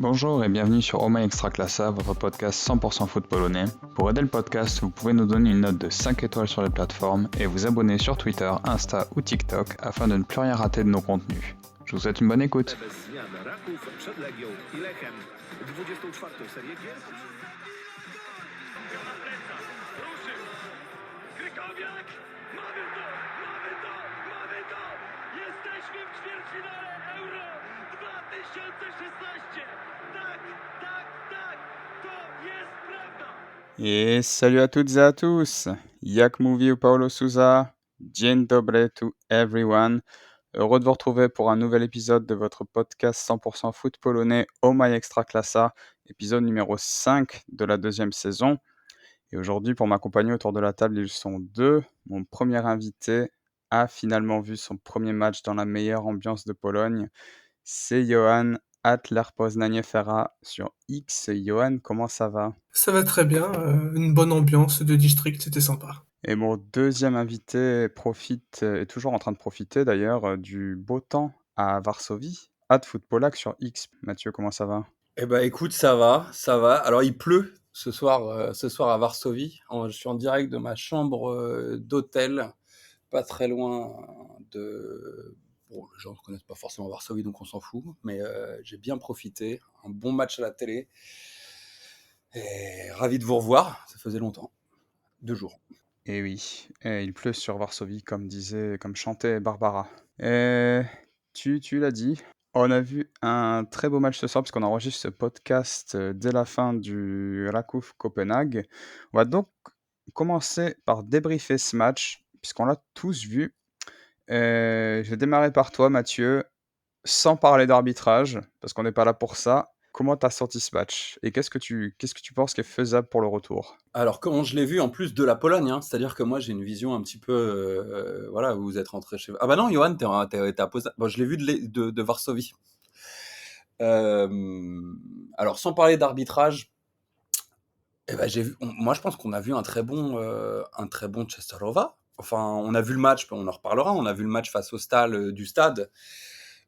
Bonjour et bienvenue sur Oma Extraclassa, votre podcast 100% foot polonais. Pour aider le podcast, vous pouvez nous donner une note de 5 étoiles sur les plateformes et vous abonner sur Twitter, Insta ou TikTok afin de ne plus rien rater de nos contenus. Je vous souhaite une bonne écoute. Bez zmian Raków przed Legią i Lechem. 24. serię gier. Krykowiak! Mamy to! Jesteśmy w ćwierćfinale Euro 2016! Tak! To jest prawda! Et salut à toutes et à tous. Jak mówił Paulo Sousa, dzień dobry to everyone. Heureux de vous retrouver pour un nouvel épisode de votre podcast 100% foot polonais Oma Extraclassa, épisode numéro 5 de la deuxième saison. Et aujourd'hui, pour m'accompagner autour de la table, ils sont deux. Mon premier invité a finalement vu son premier match dans la meilleure ambiance de Pologne. C'est Johan Atler Poznań Ferra sur X. Johan, comment ça va? Ça va très bien, une bonne ambiance de district, c'était sympa. Et mon deuxième invité est toujours en train de profiter d'ailleurs du beau temps à Varsovie. @footpolak sur X. Mathieu, comment ça va? Eh ben, écoute, ça va. Alors, il pleut ce soir à Varsovie. Je suis en direct de ma chambre d'hôtel, pas très loin de. Bon, les gens ne connaissent pas forcément Varsovie, donc on s'en fout. Mais j'ai bien profité. Un bon match à la télé. Et ravi de vous revoir. Ça faisait longtemps. 2 jours. Et oui, il pleut sur Varsovie, comme chantait Barbara. Tu l'as dit, on a vu un très beau match ce soir, puisqu'on enregistre ce podcast dès la fin du Rakov Copenhague. On va donc commencer par débriefer ce match, puisqu'on l'a tous vu. Je vais démarrer par toi, Mathieu, sans parler d'arbitrage, parce qu'on n'est pas là pour ça. Comment t'as senti ce match? Et qu'est-ce que tu penses qui est faisable pour le retour? Alors, comment je l'ai vu en plus de la Pologne, hein, c'est-à-dire que moi j'ai une vision un petit peu. Voilà, vous êtes rentré chez. Ah bah non, Johan, t'es à Poznań. Bon, je l'ai vu de Varsovie. Alors, sans parler d'arbitrage, moi je pense qu'on a vu un très bon Częstochowa. Enfin, on a vu le match, on en reparlera, on a vu le match face au Stal du Stade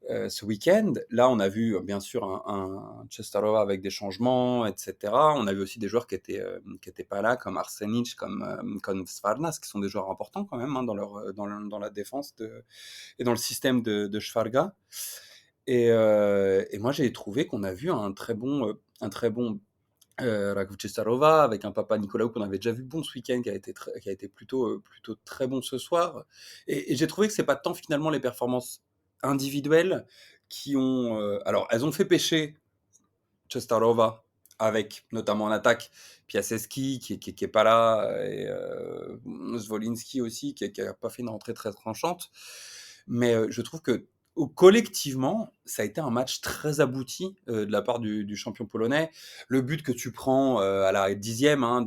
ce week-end. Là, on a vu bien sûr un Częstochowa avec des changements, etc. On a vu aussi des joueurs qui étaient pas là, comme Arsenic, comme Svarnas, qui sont des joueurs importants quand même, hein, dans la défense et dans le système de Szwarga. Et moi, j'ai trouvé qu'on a vu un très bon Rakov Częstochowa avec un Papa Nicolaou qu'on avait déjà vu bon ce week-end, qui a été plutôt très bon ce soir. Et j'ai trouvé que c'est pas tant finalement les performances individuelles qui ont. Alors, elles ont fait pêcher Częstochowa avec notamment en attaque Piasecki qui est pas là, et Zwolinski aussi qui a pas fait une rentrée très tranchante. Mais je trouve que collectivement, ça a été un match très abouti de la part du champion polonais. Le but que tu prends à la 10e, hein,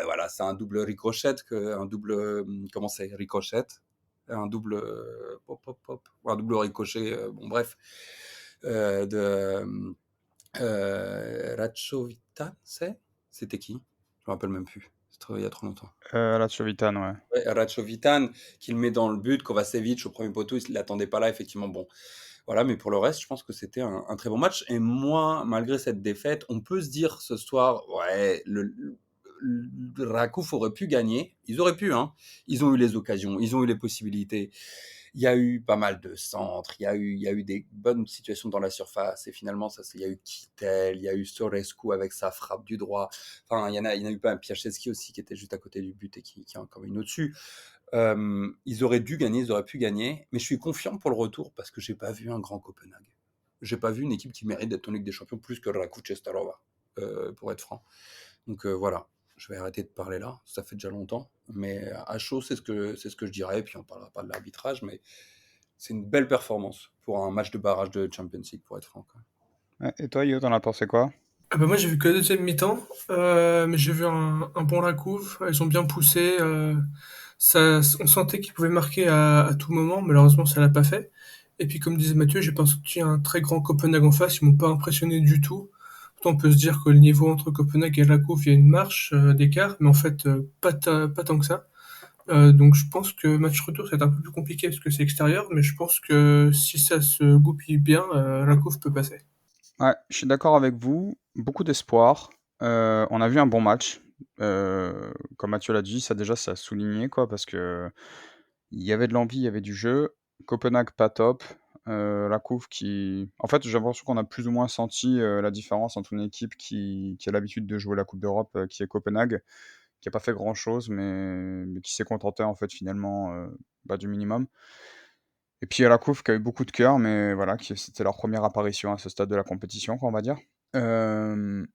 voilà, c'est un double ricochet, comment c'est, ricochet, un double un double ricochet, bon bref, de Rachowitan, c'était qui? Je me rappelle même plus. Il y a trop longtemps. La Tchovitan, ouais. Ouais, Rachowitan, qui le met dans le but. Kovacevic au premier poteau, il ne l'attendait pas là, effectivement. Bon, voilà, mais pour le reste, je pense que c'était un très bon match. Et moi, malgré cette défaite, on peut se dire ce soir, ouais, le Rakov aurait pu gagner. Ils auraient pu, hein. Ils ont eu les occasions, ils ont eu les possibilités. Il y a eu pas mal de centres, il y a eu des bonnes situations dans la surface, et finalement, il y a eu Kittel, il y a eu Sorescu avec sa frappe du droit. Enfin, il y en a eu pas un Piaszewski aussi qui était juste à côté du but et qui a encore une au-dessus. Ils auraient dû gagner, ils auraient pu gagner, mais je suis confiant pour le retour parce que j'ai pas vu un grand Copenhague. J'ai pas vu une équipe qui mérite d'être en Ligue des Champions plus que Rakov Częstochowa, pour être franc. Donc voilà, je vais arrêter de parler là, ça fait déjà longtemps, mais à chaud, c'est ce que je dirais, et puis on parlera pas de l'arbitrage, mais c'est une belle performance pour un match de barrage de Champions League, pour être franc. Ouais, et toi, Yo, t'en as pensé quoi? Ah bah moi j'ai vu que la deuxième mi-temps, mais j'ai vu un bon Rakov, ils ont bien poussé, on sentait qu'ils pouvaient marquer à tout moment, malheureusement ça l'a pas fait. Et puis comme disait Mathieu, j'ai pas senti un très grand Copenhague en face, ils m'ont pas impressionné du tout. Pourtant on peut se dire que le niveau entre Copenhague et Rakov, il y a une marche d'écart, mais en fait pas tant que ça. Donc je pense que match retour c'est un peu plus compliqué parce que c'est extérieur, mais je pense que si ça se goupille bien, Rakov peut passer. Ouais, je suis d'accord avec vous. Beaucoup d'espoir. On a vu un bon match. Comme Mathieu l'a dit, ça déjà, ça a souligné quoi, parce que il y avait de l'envie, il y avait du jeu. Copenhague, pas top. La couve qui en fait, j'ai l'impression qu'on a plus ou moins senti, la différence entre une équipe qui a l'habitude de jouer la coupe d'Europe, qui est Copenhague, qui a pas fait grand chose, mais qui s'est contenté en fait finalement, du minimum. Et puis il y a la couve qui a eu beaucoup de cœur, mais voilà, c'était leur première apparition à ce stade de la compétition quoi, on va dire. Hem,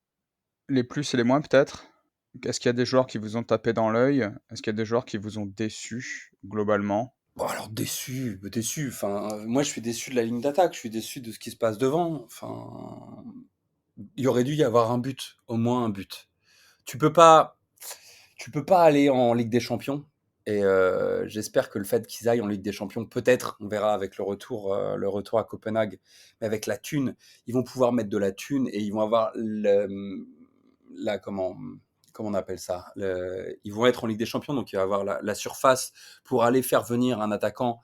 les plus et les moins peut-être? Est-ce qu'il y a des joueurs qui vous ont tapé dans l'œil? Est-ce qu'il y a des joueurs qui vous ont déçus globalement? Bon alors déçu, enfin, moi je suis déçu de la ligne d'attaque, je suis déçu de ce qui se passe devant, enfin, il y aurait dû y avoir un but, au moins un but. Tu peux pas tu peux pas aller en Ligue des Champions et j'espère que le fait qu'ils aillent en Ligue des Champions, peut-être, on verra avec le retour à Copenhague, mais avec la thune, ils vont pouvoir mettre de la thune et ils vont avoir la comment on appelle ça? Ils vont être en Ligue des Champions, donc il va avoir la surface pour aller faire venir un attaquant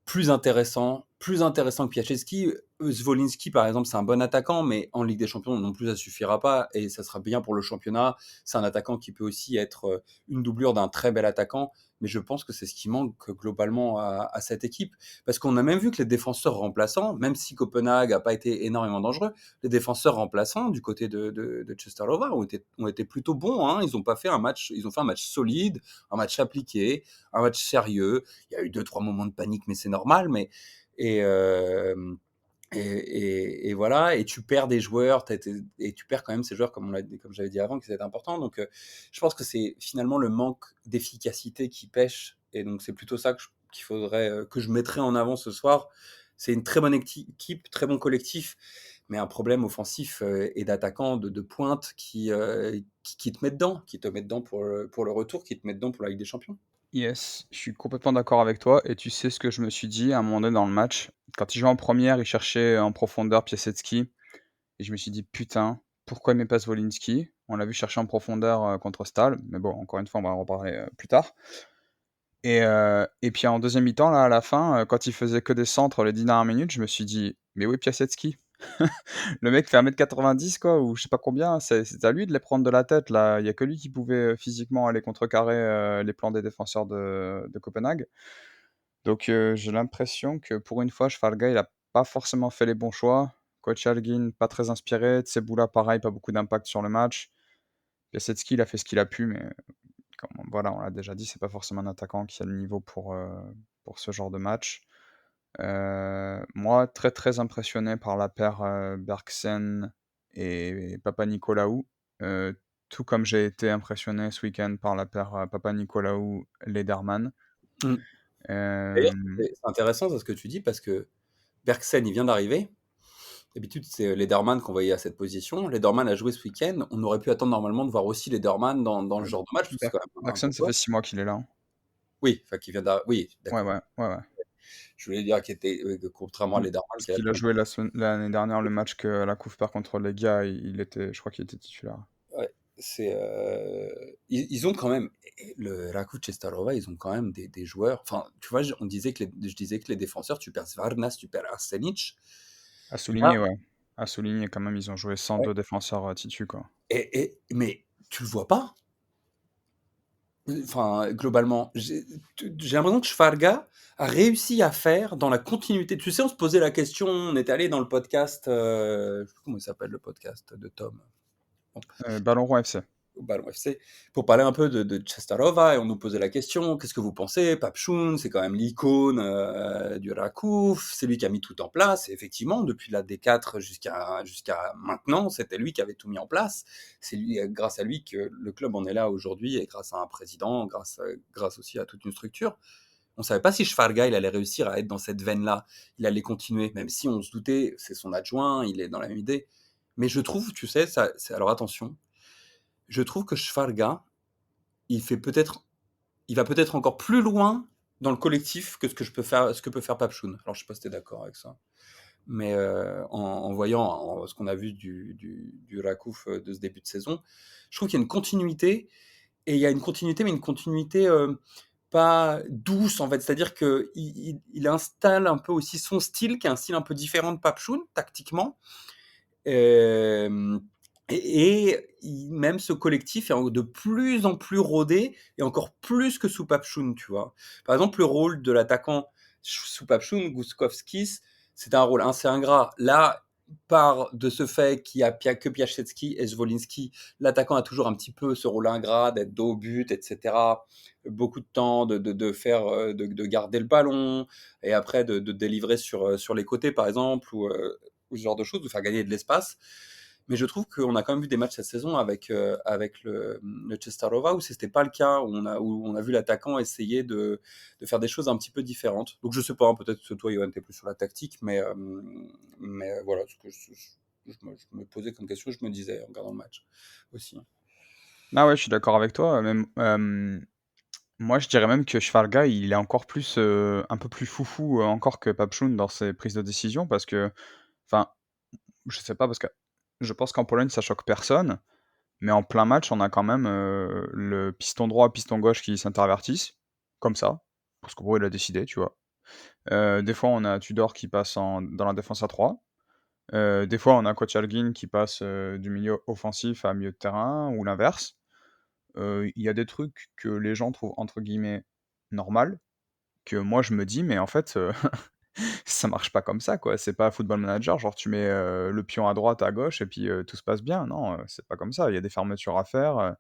plus intéressant que Piaszczewski. Zwolinski, par exemple, c'est un bon attaquant, mais en Ligue des Champions non plus, ça suffira pas et ça sera bien pour le championnat. C'est un attaquant qui peut aussi être une doublure d'un très bel attaquant, mais je pense que c'est ce qui manque globalement à cette équipe. Parce qu'on a même vu que les défenseurs remplaçants, même si Copenhague n'a pas été énormément dangereux, les défenseurs remplaçants du côté de Chesterova ont été plutôt bons. Hein. Ils ont fait un match solide, un match appliqué, un match sérieux. Il y a eu 2-3 moments de panique, mais c'est normal. Et, euh, et voilà, et tu perds des joueurs, et tu perds quand même ces joueurs, comme j'avais dit avant, qui étaient importants. Donc, je pense que c'est finalement le manque d'efficacité qui pêche. Et donc, c'est plutôt ça qu'il faudrait, que je mettrais en avant ce soir. C'est une très bonne équipe, très bon collectif, mais un problème offensif et d'attaquants de pointe qui te met dedans, pour le retour, qui te met dedans pour la Ligue des Champions. Yes, je suis complètement d'accord avec toi et tu sais ce que je me suis dit à un moment donné dans le match? Quand il jouait en première, il cherchait en profondeur Piasecki et je me suis dit: «Putain, pourquoi il met pas Zwolinski?» On l'a vu chercher en profondeur, contre Stal, mais bon, encore une fois, on va en reparler, plus tard et puis en deuxième mi-temps, là, à la fin, quand il faisait que des centres les 10 dernières minutes, je me suis dit: «Mais où est Piasecki?» Le mec fait 1,90 m quoi ou je sais pas combien, c'est à lui de les prendre de la tête là. Il y a que lui qui pouvait, physiquement aller contrecarrer, les plans des défenseurs de Copenhague. Donc j'ai l'impression que pour une fois, Schwalga, il a pas forcément fait les bons choix. Coach Algin, pas très inspiré. Tseboula, pareil, pas beaucoup d'impact sur le match. Piasecki, il a fait ce qu'il a pu, mais comme voilà, on l'a déjà dit, c'est pas forcément un attaquant qui a le niveau pour ce genre de match. Moi, très, très impressionné par la paire, Bergsen et Papanicolaou, tout comme j'ai été impressionné ce week-end par la paire, Papanicolaou-Lederman. Mm. D'ailleurs, Hem, c'est intéressant ce que tu dis parce que Bergsen, il vient d'arriver. D'habitude, c'est Lederman qu'on voyait à cette position. Lederman a joué ce week-end. On aurait pu attendre normalement de voir aussi Lederman dans le genre de match, parce que c'est Ber quand même un Bergsen, bon ça joueur. fait 6 mois qu'il est là, hein. Oui, enfin, qui vient d'arriver. Oui, Ouais, d'accord. ouais, ouais, ouais. Je voulais dire que contrairement à Mmh. Lederman, Parce qui a qu'il a pris un peu. joué l'année dernière le match que la couve perd contre les gars, il était je crois qu'il était titulaire. Ouais, ils ont quand même. Le Raku Cestarova, ils ont quand même des joueurs. Enfin, tu vois, je disais que les défenseurs, tu perds Svarnas, tu perds Arsenic. À Là, souligner, ouais. À souligner quand même, ils ont joué sans ouais. 2 défenseurs, titu, quoi. Mais tu le vois pas. Enfin, globalement, j'ai l'impression que Schwarga a réussi à faire dans la continuité. Tu sais, on se posait la question, on est allé dans le podcast, je sais plus comment il s'appelle le podcast de Tom, bon, Ballon Rond FC. au Ballon FC, pour parler un peu de Cestarova, et on nous posait la question, qu'est-ce que vous pensez? Papchoun, c'est quand même l'icône du Rakouf, c'est lui qui a mis tout en place, et effectivement, depuis la D4 jusqu'à maintenant, c'était lui qui avait tout mis en place. C'est lui, grâce à lui que le club en est là aujourd'hui, et grâce à un président, grâce aussi à toute une structure. On ne savait pas si Schwarga il allait réussir à être dans cette veine-là, il allait continuer, même si on se doutait, c'est son adjoint, il est dans la même idée. Mais je trouve, tu sais, alors attention, je trouve que Schwarga, il va peut-être encore plus loin dans le collectif que ce que peut faire Papchoun. Alors je sais pas si tu es d'accord avec ça, mais en voyant ce qu'on a vu du Rakouf de ce début de saison, je trouve qu'il y a une continuité, et il y a une continuité, mais une continuité pas douce en fait, c'est-à-dire qu'il installe un peu aussi son style, qui est un style un peu différent de Papchoun, tactiquement, Hem Même ce collectif est de plus en plus rodé et encore plus que sous Papchoun, tu vois? Par exemple, le rôle de l'attaquant sous Papchoun, Gouskowskis, c'était un rôle assez ingrat. Là, part de ce fait qu'il y a que Piaszczewski et Zwolinski, l'attaquant a toujours un petit peu ce rôle ingrat d'être dos au but et cetera. Beaucoup de temps de faire, de garder le ballon et après de délivrer sur les côtés, par exemple, ou ce genre de choses, de faire gagner de l'espace. Mais je trouve qu'on a quand même vu des matchs cette saison avec le Cestarova où c'était pas le cas, où on a vu l'attaquant essayer de faire des choses un petit peu différentes. Donc je sais pas, hein, peut-être que toi, Johan, t'es plus sur la tactique, mais voilà, ce que je me posais comme question, je me disais en regardant le match aussi. Ah ouais, je suis d'accord avec toi, même, moi je dirais même que Schwarga, il est encore plus, un peu plus foufou, encore que Papchoun dans ses prises de décision parce que enfin, je sais pas parce que je pense qu'en Pologne ça choque personne, mais en plein match, on a quand même, le piston droit, piston gauche qui s'intervertissent, comme ça, parce qu'en gros il a décidé, tu vois? Des fois on a Tudor qui passe dans la défense à 3. Des fois on a Kotyalgin qui passe, du milieu offensif à milieu de terrain ou l'inverse. Il y a des trucs que les gens trouvent entre guillemets «normal», que moi je me dis: «Mais en fait, ça marche pas comme ça, quoi. C'est pas Football Manager, genre tu mets, le pion à droite, à gauche et puis, tout se passe bien. Non, c'est pas comme ça. Il y a des fermetures à faire,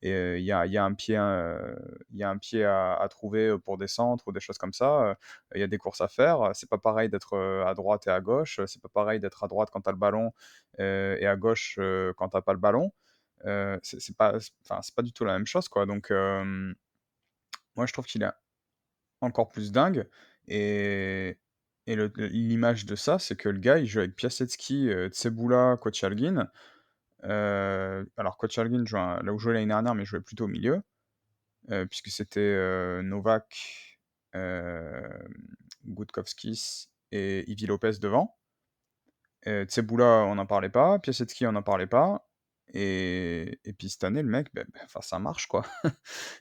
et il y a un pied, il y a un pied à trouver, pour des centres ou des choses comme ça, il y a des courses à faire. C'est pas pareil d'être, à droite et à gauche, c'est pas pareil d'être à droite quand tu as le ballon, et à gauche, quand tu pas le ballon. C'est pas enfin, c'est pas du tout la même chose, quoi. Donc, moi je trouve qu'il est encore plus dingue et l'image de ça, c'est que le gars, il joue avec Piasecki, Tseboula, Kotyalgin. Alors Kotyalgin jouait là où je jouait l'année dernière, mais il jouait plutôt au milieu, puisque c'était, Novak, Gutkowskis et Ivi Lopez devant. Tseboula, on n'en parlait pas, Piasecki, on n'en parlait pas et puis cette année, le mec, enfin ça marche, quoi.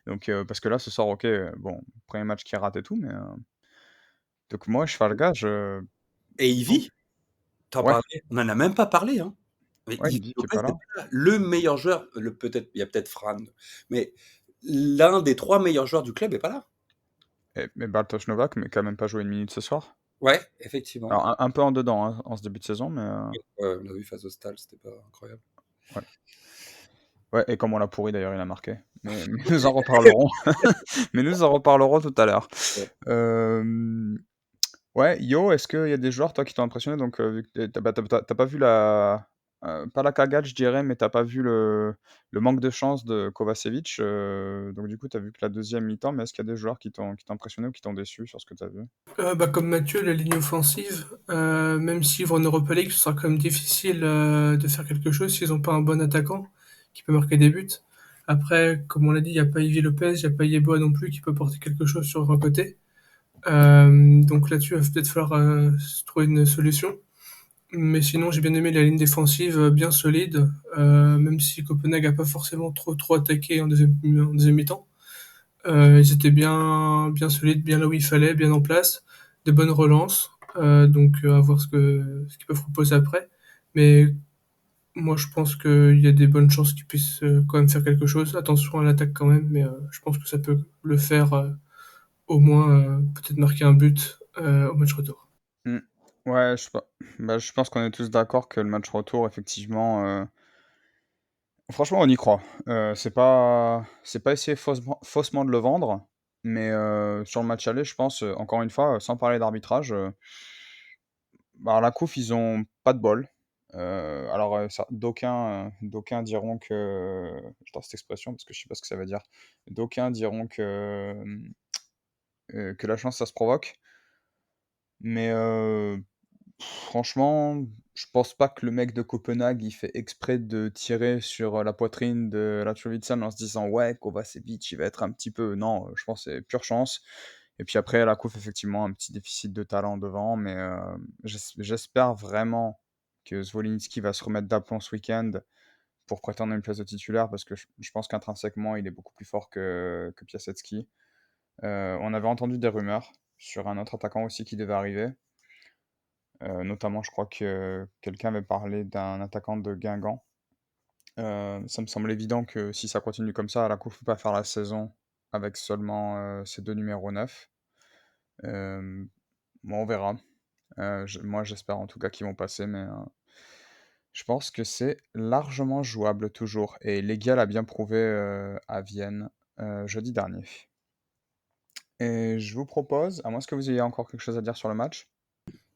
Donc, parce que là, ce soir, OK, bon, premier match qu'il rate et tout, mais, donc moi, Schwalga, je Et trouve Ivy, t'en ouais, parlais, on en a même pas parlé, hein. Mais ouais, Ivy Ivy qui est Lopez pas n'est là. pas là. Le meilleur joueur, peut-être, il y a peut-être Fran, mais l'un des 3 meilleurs joueurs du club est pas là. Mais Bartosz Novak, mais qui a même pas joué une minute ce soir. Ouais, effectivement. Alors un peu en dedans, hein, en ce début de saison, mais, Ouais, on l'a vu face au Stade, c'était pas incroyable. ouais. Ouais, et comme on l'a pourri d'ailleurs, il a marqué. Mais nous en reparlerons. Mais nous en reparlerons tout à l'heure. Ouais. Hem, ouais, Yo, est-ce qu'il y a des joueurs, toi, qui t'ont impressionné? Donc, vu que tu pas vu pas la cagade, je dirais, mais t'as pas vu le manque de chance de Kovacevic, donc du coup, tu as vu que la deuxième mi-temps, mais est-ce qu'il y a des joueurs qui t'ont impressionné ou qui t'ont déçu sur ce que tu as vu? Comme Mathieu, la ligne offensive, même s'ils vont en Europa League, ce sera quand même difficile de faire quelque chose s'ils n'ont pas un bon attaquant qui peut marquer des buts. Après, comme on l'a dit, il n'y a pas Ivy Lopez, il n'y a pas Yeboah non plus qui peut porter quelque chose sur un côté. Donc là-dessus, il va peut-être falloir trouver une solution. Mais sinon, j'ai bien aimé la ligne défensive bien solide, même si Copenhague n'a pas forcément trop attaqué en deuxième mi-temps. Ils étaient bien solides, bien là où il fallait, bien en place, des bonnes relances. Donc à voir ce qu'ils peuvent proposer après. Mais moi, je pense qu'il y a des bonnes chances qu'ils puissent quand même faire quelque chose. Attention à l'attaque quand même, mais je pense que ça peut le faire au moins peut-être marquer un but au match retour. Mmh. Ouais, je pense qu'on est tous d'accord que le match retour, effectivement, franchement, on y croit. C'est pas essayer faussement de le vendre, mais, sur le match aller, je pense, encore une fois, sans parler d'arbitrage, bah, la COUF, ils ont pas de bol. Alors, d'aucuns diront que j'adore cette expression parce que je sais pas ce que ça veut dire. D'aucuns diront que la chance, ça se provoque, mais, franchement, je pense pas que le mec de Copenhague, il fait exprès de tirer sur, la poitrine de Lachovic en se disant: «Ouais, Kovacevic, il va être un petit peu», non, je pense que c'est pure chance et puis après la coupe effectivement un petit déficit de talent devant, mais, j'espère vraiment que Zwolinski va se remettre d'aplomb ce week-end pour prétendre à une place de titulaire parce que je pense qu'intrinsèquement, il est beaucoup plus fort que Piasecki. On avait entendu des rumeurs sur un autre attaquant aussi qui devait arriver. Notamment, je crois que quelqu'un avait parlé d'un attaquant de Guingamp. Ça me semble évident que si ça continue comme ça, Alakouf ne peut pas faire la saison avec seulement, ses 2 numéros 9. Bon, on verra. Moi, j'espère en tout cas qu'ils vont passer, mais je pense que c'est largement jouable toujours et Legia l'a bien prouvé, à Vienne, jeudi dernier. Et je vous propose, à moins que vous ayez encore quelque chose à dire sur le match?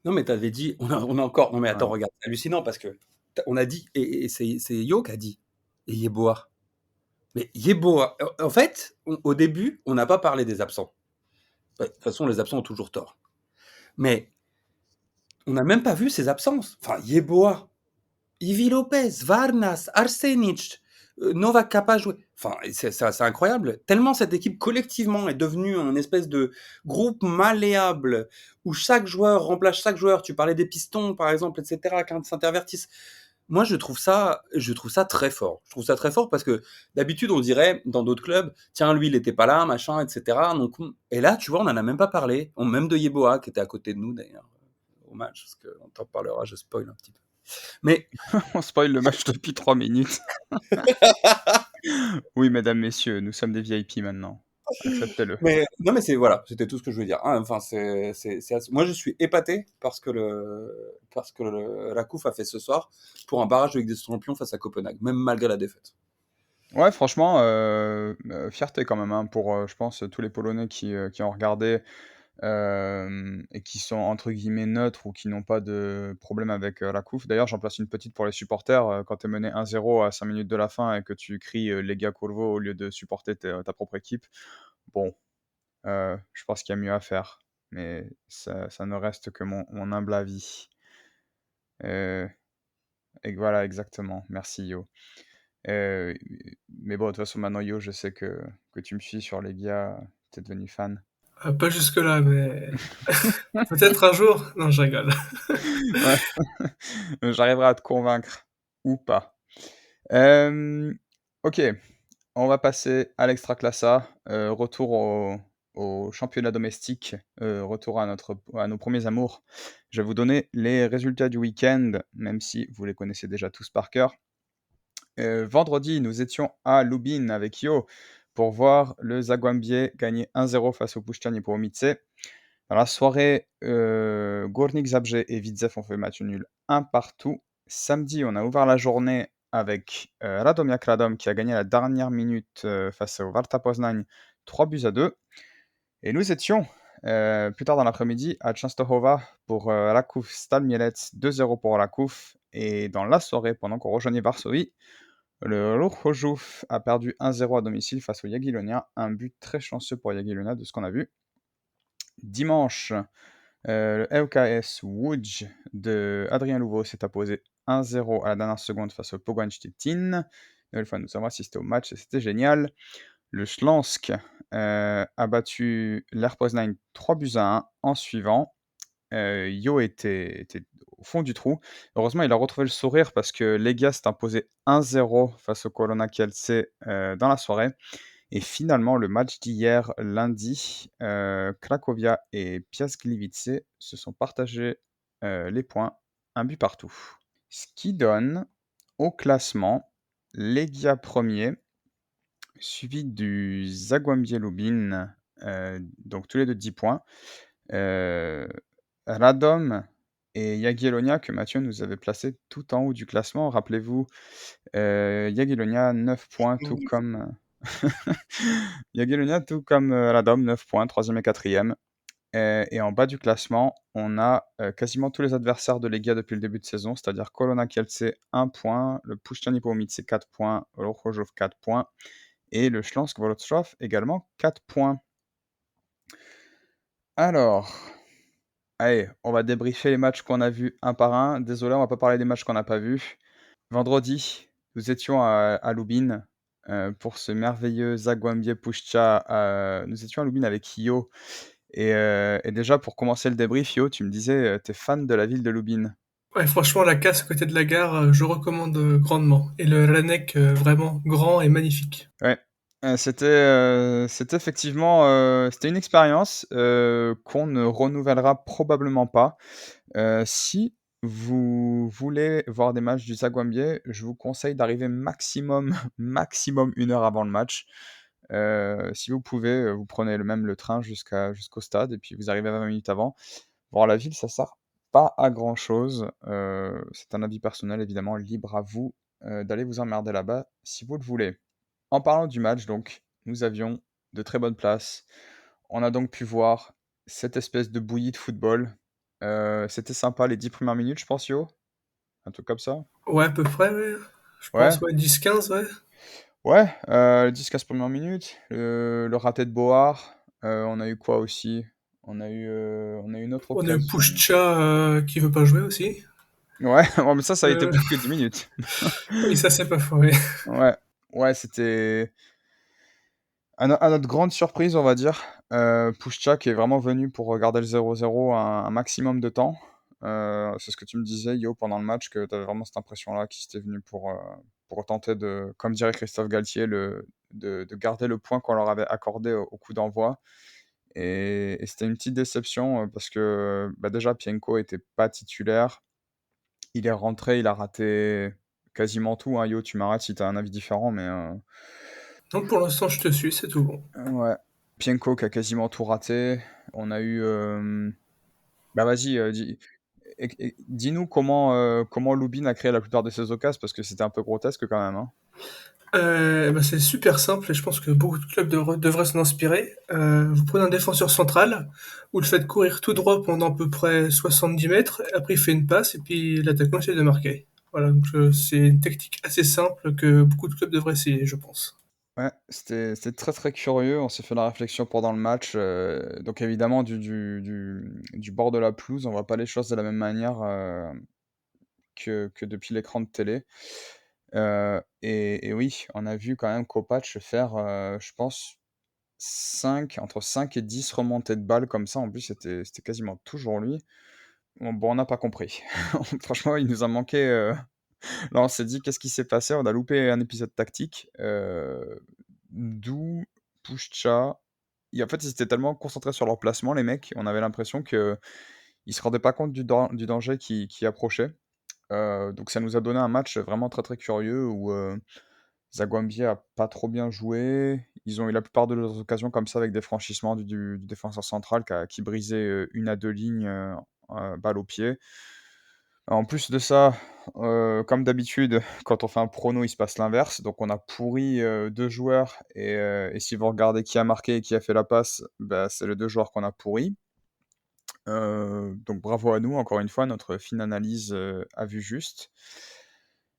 Non, mais tu avais dit, on a encore. Non, mais attends, Ouais. regarde, c'est hallucinant parce que on a dit, et c'est Yo qui a dit, et Yeboah. Mais Yeboah, en fait, au début, on n'a pas parlé des absents. Ouais, de toute façon, les absents ont toujours tort. Mais on n'a même pas vu ses absences. Enfin, Yeboah, Ivi Lopez, Varnas, Arsenic, Novak Kappa joué. Enfin, c'est incroyable. Tellement cette équipe collectivement est devenue un espèce de groupe malléable où chaque joueur remplace chaque joueur. Tu parlais des pistons, par exemple, etc., qui s'intervertissent. Moi, je trouve ça très fort. Je trouve ça très fort parce que d'habitude, on dirait dans d'autres clubs, tiens, lui, il n'était pas là, machin, etc. Donc, et là, tu vois, on n'en a même pas parlé. Même de Yeboah, qui était à côté de nous, d'ailleurs, au match, parce qu'on t'en parlera, je spoil un petit peu. Mais On spoil le match depuis 3 minutes. Oui, mesdames, messieurs, nous sommes des VIP maintenant. Acceptez-le. Mais non, mais c'est voilà, c'était tout ce que je voulais dire. Hein, enfin, moi, je suis épaté parce que la COUF a fait ce soir pour un barrage de Ligue des Champions face à Copenhague, même malgré la défaite. Ouais, franchement, fierté quand même, hein, pour, je pense, tous les Polonais qui ont regardé, et qui sont entre guillemets «neutres» ou qui n'ont pas de problème avec, la COUF. D'ailleurs, j'en place une petite pour les supporters, quand tu es mené 1-0 à 5 minutes de la fin et que tu cries, «Lega Kurvo» au lieu de supporter ta propre équipe, bon, je pense qu'il y a mieux à faire. Mais ça ne reste que mon humble avis. Heu et voilà, exactement. Merci Yo. Heu, mais bon, de toute façon, maintenant Yo, je sais que tu me suis sur Legia, tu es devenu fan. Pas jusque-là, mais peut-être un jour. Non, je rigole. Ouais, j'arriverai à te convaincre ou pas. Hem, OK, on va passer à l'Extraclassa, retour au championnat domestique, retour à nos premiers amours. Je vais vous donner les résultats du week-end, même si vous les connaissez déjà tous par cœur. Vendredi, nous étions à Lubin avec Yo pour voir le Zagłębie gagner 1-0 face au Puszcza Niepołomice. Dans la soirée, Górnik Zabrze et Widzew ont fait match nul 1-1. Samedi, on a ouvert la journée avec, Radomiak Radom qui a gagné à la dernière minute, face au Warta Poznań 3-2. Et nous étions, plus tard dans l'après-midi à Częstochowa pour, Raków Stal Mielec, 2-0 pour Raków. Et dans la soirée, pendant qu'on rejoignait Varsovie, le Ruch Chorzów a perdu 1-0 à domicile face au Jagiellonia. Un but très chanceux pour Jagiellonia de ce qu'on a vu. Dimanche, le ŁKS Łódź de Adrien Louveau s'est imposé 1-0 à la dernière seconde face au Pogoń Szczecin. Nouvelle fois, nous avons assisté au match et c'était génial. Le Śląsk a battu l'Er Poznań 3-1 en suivant. Yo était au fond du trou. Heureusement, il a retrouvé le sourire parce que Legia s'est imposé 1-0 face au Korona Kielce dans la soirée. Et finalement, le match d'hier, lundi, Cracovia et Piast Gliwice se sont partagés les points, un but partout. Ce qui donne au classement Legia premier, suivi du Zagłębie Lubin, donc tous les deux 10 points. Radom et Jagiellonia que Mathieu nous avait placés tout en haut du classement. Rappelez-vous, Jagiellonia 9 points, tout comme Jagiellonia, tout comme Radom, 9 points, 3e et 4e. Et en bas du classement, on a quasiment tous les adversaires de Legia depuis le début de saison, c'est-à-dire Korona Kielce 1 point, le Puszcza Niepołomice 4 points, Ruch Chorzów 4 points et le Śląsk Wrocław également 4 points. Alors, allez, on va débriefer les matchs qu'on a vus un par un. Désolé, on va pas parler des matchs qu'on n'a pas vus. Vendredi, nous étions à Lubin pour ce merveilleux Zagłębie Puszcza. Nous étions à Lubin avec Yo. Et déjà, pour commencer le débrief, Yo, tu me disais, tu es fan de la ville de Lubin. Ouais, franchement, la casse à côté de la gare, je recommande grandement. Et le Rennec, vraiment grand et magnifique. Ouais, c'était effectivement, c'était une expérience, qu'on ne renouvellera probablement pas. Si vous voulez voir des matchs du Zagwambier, je vous conseille d'arriver maximum maximum 1 heure avant le match. Si vous pouvez, vous prenez même le train jusqu'au stade et puis vous arrivez 20 minutes avant. Voir la ville, ça sert pas à grand-chose, c'est un avis personnel évidemment, libre à vous, d'aller vous emmerder là-bas si vous le voulez. En parlant du match donc, nous avions de très bonnes places. On a donc pu voir cette espèce de bouillie de football. C'était sympa les 10 premières minutes, je pense, Yo? Un truc comme ça? Ouais, à peu près, ouais. Je pense, Ouais? ouais, 10-15, ouais. Ouais, 10-15 premières minutes, le raté de Boar, on a eu quoi aussi? On a eu une autre On a eu occasion. Pushcha qui veut pas jouer aussi. Ouais, ouais, mais ça a été Euh, plus que 10 minutes. oui, ça c'est pas faux, ouais. Ouais, ouais, c'était à notre grande surprise, on va dire, Pushchak est vraiment venu pour garder le 0-0 un maximum de temps. C'est ce que tu me disais, Yo, pendant le match, que tu avais vraiment cette impression-là qu'il était venu pour tenter de, comme dirait Christophe Galtier, de garder le point qu'on leur avait accordé au coup d'envoi. Et c'était une petite déception parce que bah, déjà, Pienko était pas titulaire. Il est rentré, il a raté quasiment tout, hein. Yo, tu m'arrêtes si tu as un avis différent, mais Donc pour l'instant, je te suis, c'est tout bon. ouais. Pienko qui a quasiment tout raté. On a eu. Bah vas-y, dis-nous comment Lubin a créé la plupart de ses occasions, parce que c'était un peu grotesque quand même, hein. Bah, c'est super simple et je pense que beaucoup de clubs devraient s'en inspirer. Vous prenez un défenseur central, vous le faites courir tout droit pendant à peu près 70 mètres, après il fait une passe et puis l'attaquant essaie de marquer. Voilà, donc c'est une technique assez simple que beaucoup de clubs devraient essayer, je pense. Ouais, c'était très très curieux. On s'est fait la réflexion pendant le match. Donc évidemment, du bord de la pelouse, on voit pas les choses de la même manière que depuis l'écran de télé. Et oui, on a vu quand même Kopač faire, je pense, entre 5 et 10 remontées de balles comme ça. En plus, c'était quasiment toujours lui. Bon, on n'a pas compris. Franchement, il nous a manqué. Là, on s'est dit, qu'est-ce qui s'est passé? On a loupé un épisode tactique. D'où Pushcha. En fait, ils étaient tellement concentrés sur leur placement, les mecs. On avait l'impression qu'ils se rendaient pas compte du danger qui approchait. Donc ça nous a donné un match vraiment très très curieux où Zagwambi a pas trop bien joué. Ils ont eu la plupart de leurs occasions comme ça avec des franchissements du défenseur central qui brisait 1 à 2 lignes, balle au pied. En plus de ça, comme d'habitude, quand on fait un prono, il se passe l'inverse. Donc on a pourri 2 joueurs et si vous regardez qui a marqué et qui a fait la passe, bah, c'est les 2 joueurs qu'on a pourris. Donc bravo à nous, encore une fois, notre fine analyse a vu juste.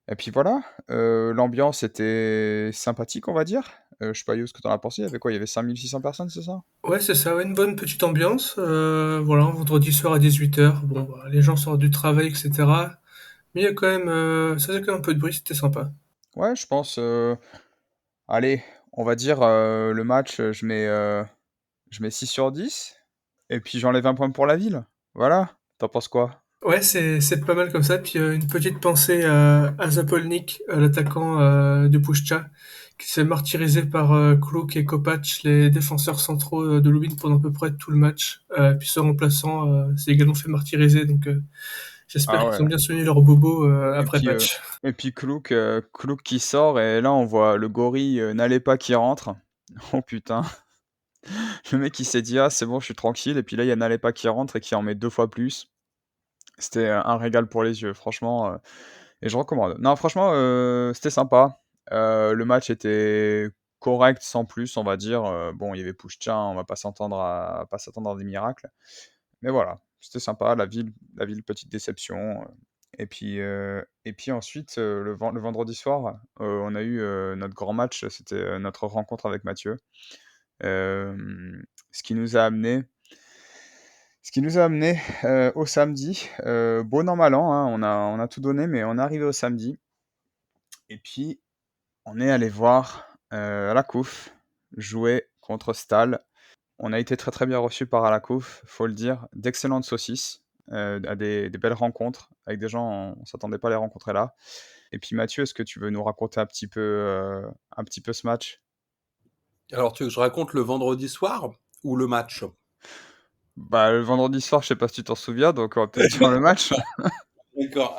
Et puis voilà, l'ambiance était sympathique, on va dire. Je sais pas, Yo, ce que tu en as pensé. Il y avait quoi? Il y avait 5 600 personnes, c'est ça? Ouais, c'est ça, ouais, une bonne petite ambiance. Voilà, un vendredi soir à 18h. Bon, bah, les gens sortent du travail, etc. Mais il y a quand même, ça faisait quand même un peu de bruit, c'était sympa. Ouais, je pense, allez, on va dire, le match, je mets 6 sur 10 et puis j'enlève un point pour la ville. Voilà, t'en penses quoi? Ouais, c'est pas mal comme ça. Puis une petite pensée à Zapolnik, l'attaquant de Puszcza, qui s'est martyrisé par Kluk et Kopac, les défenseurs centraux de Lubin pendant à peu près tout le match. Puis ce remplaçant s'est également fait martyriser. Donc j'espère Ah qu'ils ont ouais. bien soigné leur bobo Et après le puis, match. Klouk qui sort et là on voit le gorille, Nalepa qui rentre. Oh putain, le mec il s'est dit: «Ah c'est bon, je suis tranquille» et puis là il y a Nalepa qui rentre et qui en met 2 fois plus. C'était un régal pour les yeux franchement, et je recommande. Non franchement, c'était sympa. Le match était correct sans plus on va dire, bon il y avait Pushcha, on va pas s'attendre à des miracles. Mais voilà, c'était sympa, la ville petite déception, et puis ensuite, le vendredi soir, on a eu, notre grand match, c'était, notre rencontre avec Mathieu. Hem, ce qui nous a amené au samedi, bon an mal an, hein, on a tout donné, mais on est arrivé au samedi et puis on est allé voir, Alakouf jouer contre Stal. On a été très, très bien reçus par Alakouf, faut le dire. D'excellentes saucisses, à des belles rencontres avec des gens, on s'attendait pas à les rencontrer là. Et puis Mathieu, est-ce que tu veux nous raconter un petit peu ce match? Alors, tu veux que je raconte le vendredi soir ou le match? Bah, le vendredi soir, je sais pas si tu t'en souviens, donc on va peut-être dire le match. D'accord.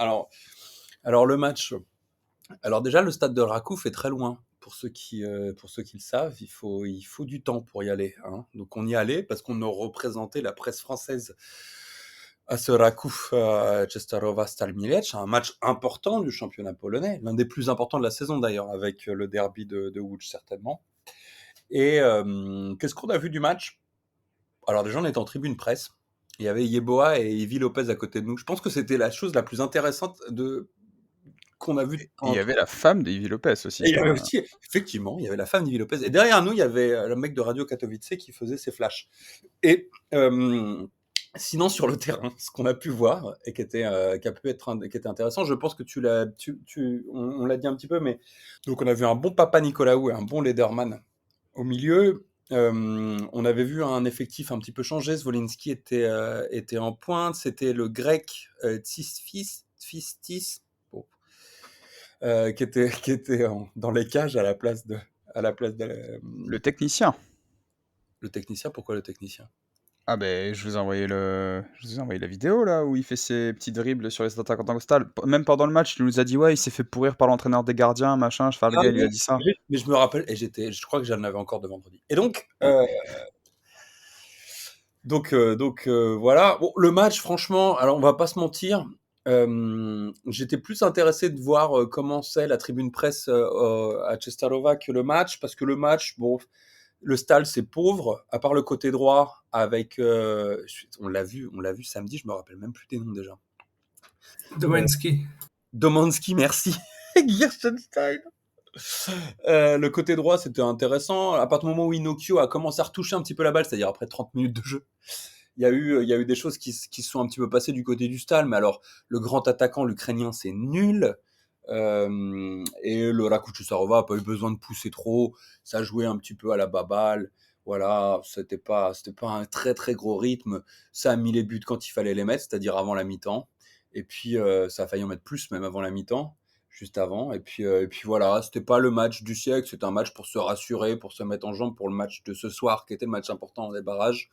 Alors le match. Alors déjà, le stade de Rakouf est très loin. Pour ceux qui le savent, il faut du temps pour y aller, hein. Donc on y allait parce qu'on a représenté la presse française à ce Rakouf Czestochowa Stal Mielec, un match important du championnat polonais, l'un des plus importants de la saison d'ailleurs, avec le derby de Łódź certainement. Et qu'est-ce qu'on a vu du match? Alors déjà, on était en tribune presse. Il y avait Yeboah et Ivy Lopez à côté de nous. Je pense que c'était la chose la plus intéressante qu'on a vue Il y en. avait la femme de Ivy Lopez aussi, Et il y quand avait même. aussi, effectivement, il y avait la femme d'Ivy Lopez. Et derrière nous, il y avait le mec de Radio Katowice qui faisait ses flashs. Et sinon, sur le terrain, ce qu'on a pu voir et qui était intéressant, je pense que on l'a dit un petit peu, mais donc on a vu un bon Papa Nicolaou et un bon Lederman au milieu. On avait vu un effectif un petit peu changé. Zwolinski était en pointe. C'était le grec Tsistis, bon, qui était dans les cages à la place Le technicien. le technicien. Pourquoi le technicien? Ah ben, je vous ai envoyé la vidéo là où il fait ses petits dribbles sur les attaques en tant que Stal. Même pendant le match, il nous a dit ouais, il s'est fait pourrir par l'entraîneur des gardiens, machin. Enfin, le Ah gars, il lui oui, a dit ça. mais je me rappelle, et je crois que j'en avais encore de vendredi. Et donc, Ouais. voilà. Bon, le match, franchement, alors on va pas se mentir, j'étais plus intéressé de voir comment c'est la tribune presse à Czestochowa que le match, parce que le match, bon, le Stal c'est pauvre, à part le côté droit avec, on l'a vu samedi, je me rappelle même plus des noms déjà. Domanski. Domanski, merci. Gerstenstein. Le côté droit, c'était intéressant. À partir du moment où Inokio a commencé à retoucher un petit peu la balle, c'est-à-dire après 30 minutes de jeu, il y a eu des choses qui se sont un petit peu passées du côté du Stal. Mais alors, le grand attaquant, l'Ukrainien, c'est nul. Et le Rakuchisarova n'a pas eu besoin de pousser trop. Ça jouait un petit peu à la baballe. Voilà, c'était pas un très très gros rythme. Ça a mis les buts quand il fallait les mettre, c'est-à-dire avant la mi-temps. Et puis, ça a failli en mettre plus, même avant la mi-temps, juste avant. Et puis voilà, c'était pas le match du siècle, c'était un match pour se rassurer, pour se mettre en jambe pour le match de ce soir, qui était le match important des barrages.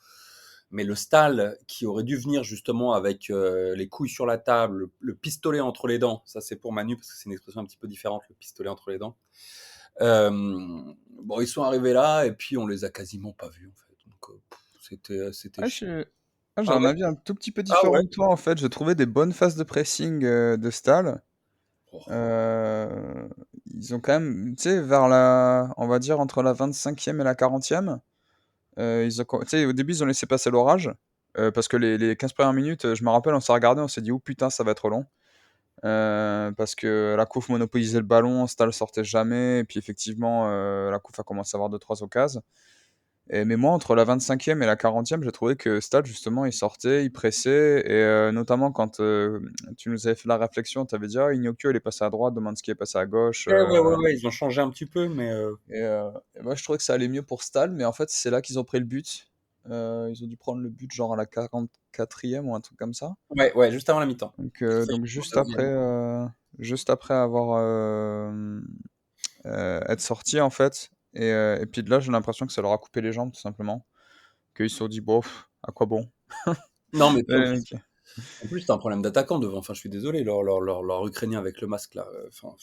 Mais le Stal, qui aurait dû venir justement avec les couilles sur la table, le pistolet entre les dents, ça c'est pour Manu parce que c'est une expression un petit peu différente, le pistolet entre les dents. Euh, bon, ils sont arrivés là et puis on les a quasiment pas vus en fait. Donc c'était Ah, chiant. j'ai Ah un ouais? avis un tout petit peu Ah différent ouais? de toi en fait. J'ai trouvé des bonnes phases de pressing de Stal. Oh. Euh, Ils ont quand même, tu sais, vers la, on va dire entre la 25e et la 40e, tu sais, au début, ils ont laissé passer l'orage. Parce que les 15 premières minutes, je me rappelle, on s'est regardé, on s'est dit, oh putain, ça va être long. Parce que la Coupe monopolisait le ballon, Stal sortait jamais, et puis effectivement, la Coupe a commencé à avoir 2-3 occasions. Mais moi, entre la 25e et la 40e, j'ai trouvé que Stade, justement, il sortait, il pressait, et notamment quand tu nous avais fait la réflexion, tu avais dit, ah, Ignocchio, il est passé à droite, Domanski est passé à gauche. Ouais, ils ont changé un petit peu, mais Et moi, je trouvais que ça allait mieux pour Stade, mais en fait, c'est là qu'ils ont pris le but. Ils ont dû prendre le but, genre à la 44e ou un truc comme ça. ouais, ouais, juste avant la mi-temps. Ça, Donc ils ont choisi, hein. juste après avoir être sorti, en fait. Et puis de là, j'ai l'impression que ça leur a coupé les jambes, tout simplement. Qu'ils se sont dit, bof, à quoi bon? Non, mais puis Ouais, les mecs. en plus, t'as un problème d'attaquant devant. Enfin, je suis désolé, leur Ukrainien avec le masque là. Enfin,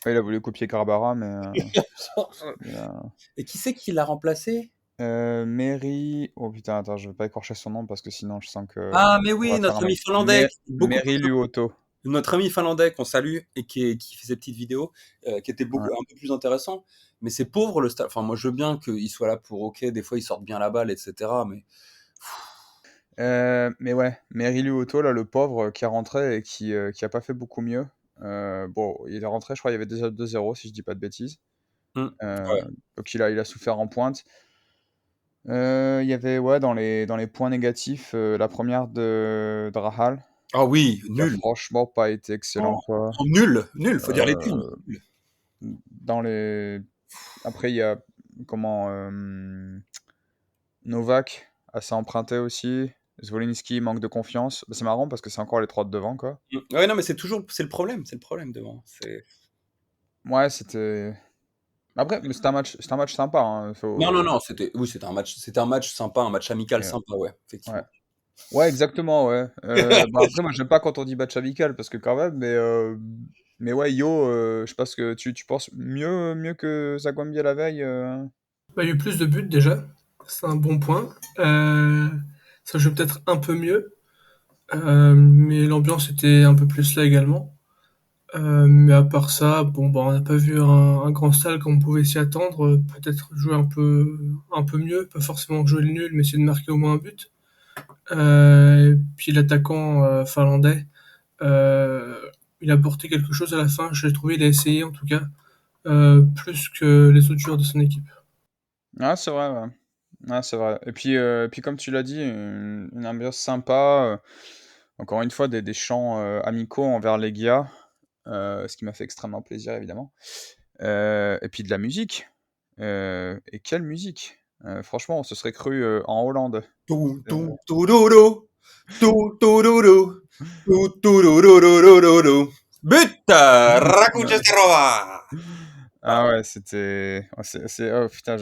Ouais, il a voulu copier Carbara, mais il a... Et qui c'est qui l'a remplacé? Mary... Oh putain, attends, je vais pas écorcher son nom parce que sinon je sens que Ah, mais on va oui, faire notre mal. ami finlandais, qui est beaucoup Mary plus Luoto. notre ami finlandais qu'on salue et qui fait ses petites vidéos, qui était Ouais. un peu plus intéressant. Mais c'est pauvre le stade. Enfin, moi, je veux bien qu'il soit là pour OK. Des fois, ils sortent bien la balle, etc. Mais Mais ouais, Mary Luoto, là, le pauvre qui est rentré et qui a pas fait beaucoup mieux. Bon, il est rentré, je crois, il y avait déjà 2-0, si je dis pas de bêtises. hmm, Euh, ouais. donc il a souffert en pointe. Il y avait, ouais, dans les points négatifs, la première de Rahal, Ah oui, qui a nul. franchement pas été excellent, Oh, quoi. oh, nul, nul. Faut dire les termes. Euh, Nul. dans les... Après, il y a comment Novak assez emprunté aussi. Zwolinski manque de confiance. Bah, c'est marrant parce que c'est encore les trois de devant, quoi. Ouais, non, mais c'est le problème devant. Ouais, c'était. Après, mais c'était un match sympa, hein, Non, non, faut non, c'était un match sympa, un match amical et sympa, ouais, ouais. effectivement. Ouais, exactement, ouais. Bah, après, moi, j'aime pas quand on dit match amical parce que quand même, mais ouais, Yo, je pense que tu penses mieux que Zagwambia la veille. Bah, il y a eu plus de buts déjà, c'est un bon point. Ça joue peut-être un peu mieux, mais l'ambiance était un peu plus là également. Mais à part ça, bon, bah, on n'a pas vu un grand stade comme on pouvait s'y attendre. Peut-être jouer un peu mieux, pas forcément jouer le nul, mais essayer de marquer au moins un but. Et puis l'attaquant finlandais, euh, il a porté quelque chose à la fin. Je l'ai trouvé, il a essayé en tout cas, plus que les autres joueurs de son équipe. Ah, c'est vrai, ouais. Ah, c'est vrai. Et puis comme tu l'as dit, une ambiance sympa. Encore une fois, des chants amicaux envers les gars, ce qui m'a fait extrêmement plaisir, évidemment. Et puis de la musique. Et quelle musique! Franchement, on se serait cru en Hollande. Tou, Euh, tou, tururu, tou, tururu, tou, turururururu. But! Raku Cesterova! Ah ouais, c'était. Oh putain,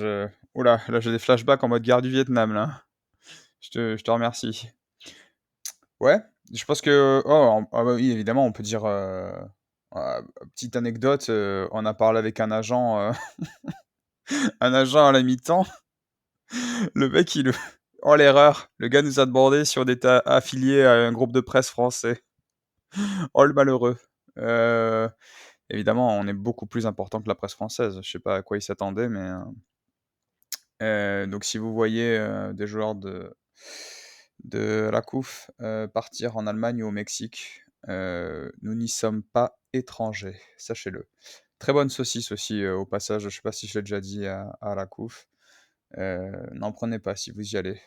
Oula, là j'ai des flashbacks en mode guerre du Vietnam, là. Je te remercie. Ouais, je pense que. Oh, ah bah oui, évidemment, on peut dire. Petite anecdote, on a parlé avec un agent, un agent à la mi-temps. Le mec, oh l'erreur, le gars nous a demandé si on était affilié à un groupe de presse français. Oh le malheureux. Euh, Évidemment, on est beaucoup plus important que la presse française. Je sais pas à quoi il s'attendait, mais donc si vous voyez des joueurs de la COUF partir en Allemagne ou au Mexique, nous n'y sommes pas étrangers, sachez-le. Très bonne saucisse aussi au passage. Je sais pas si je l'ai déjà dit à la COUF. N'en prenez pas si vous y allez.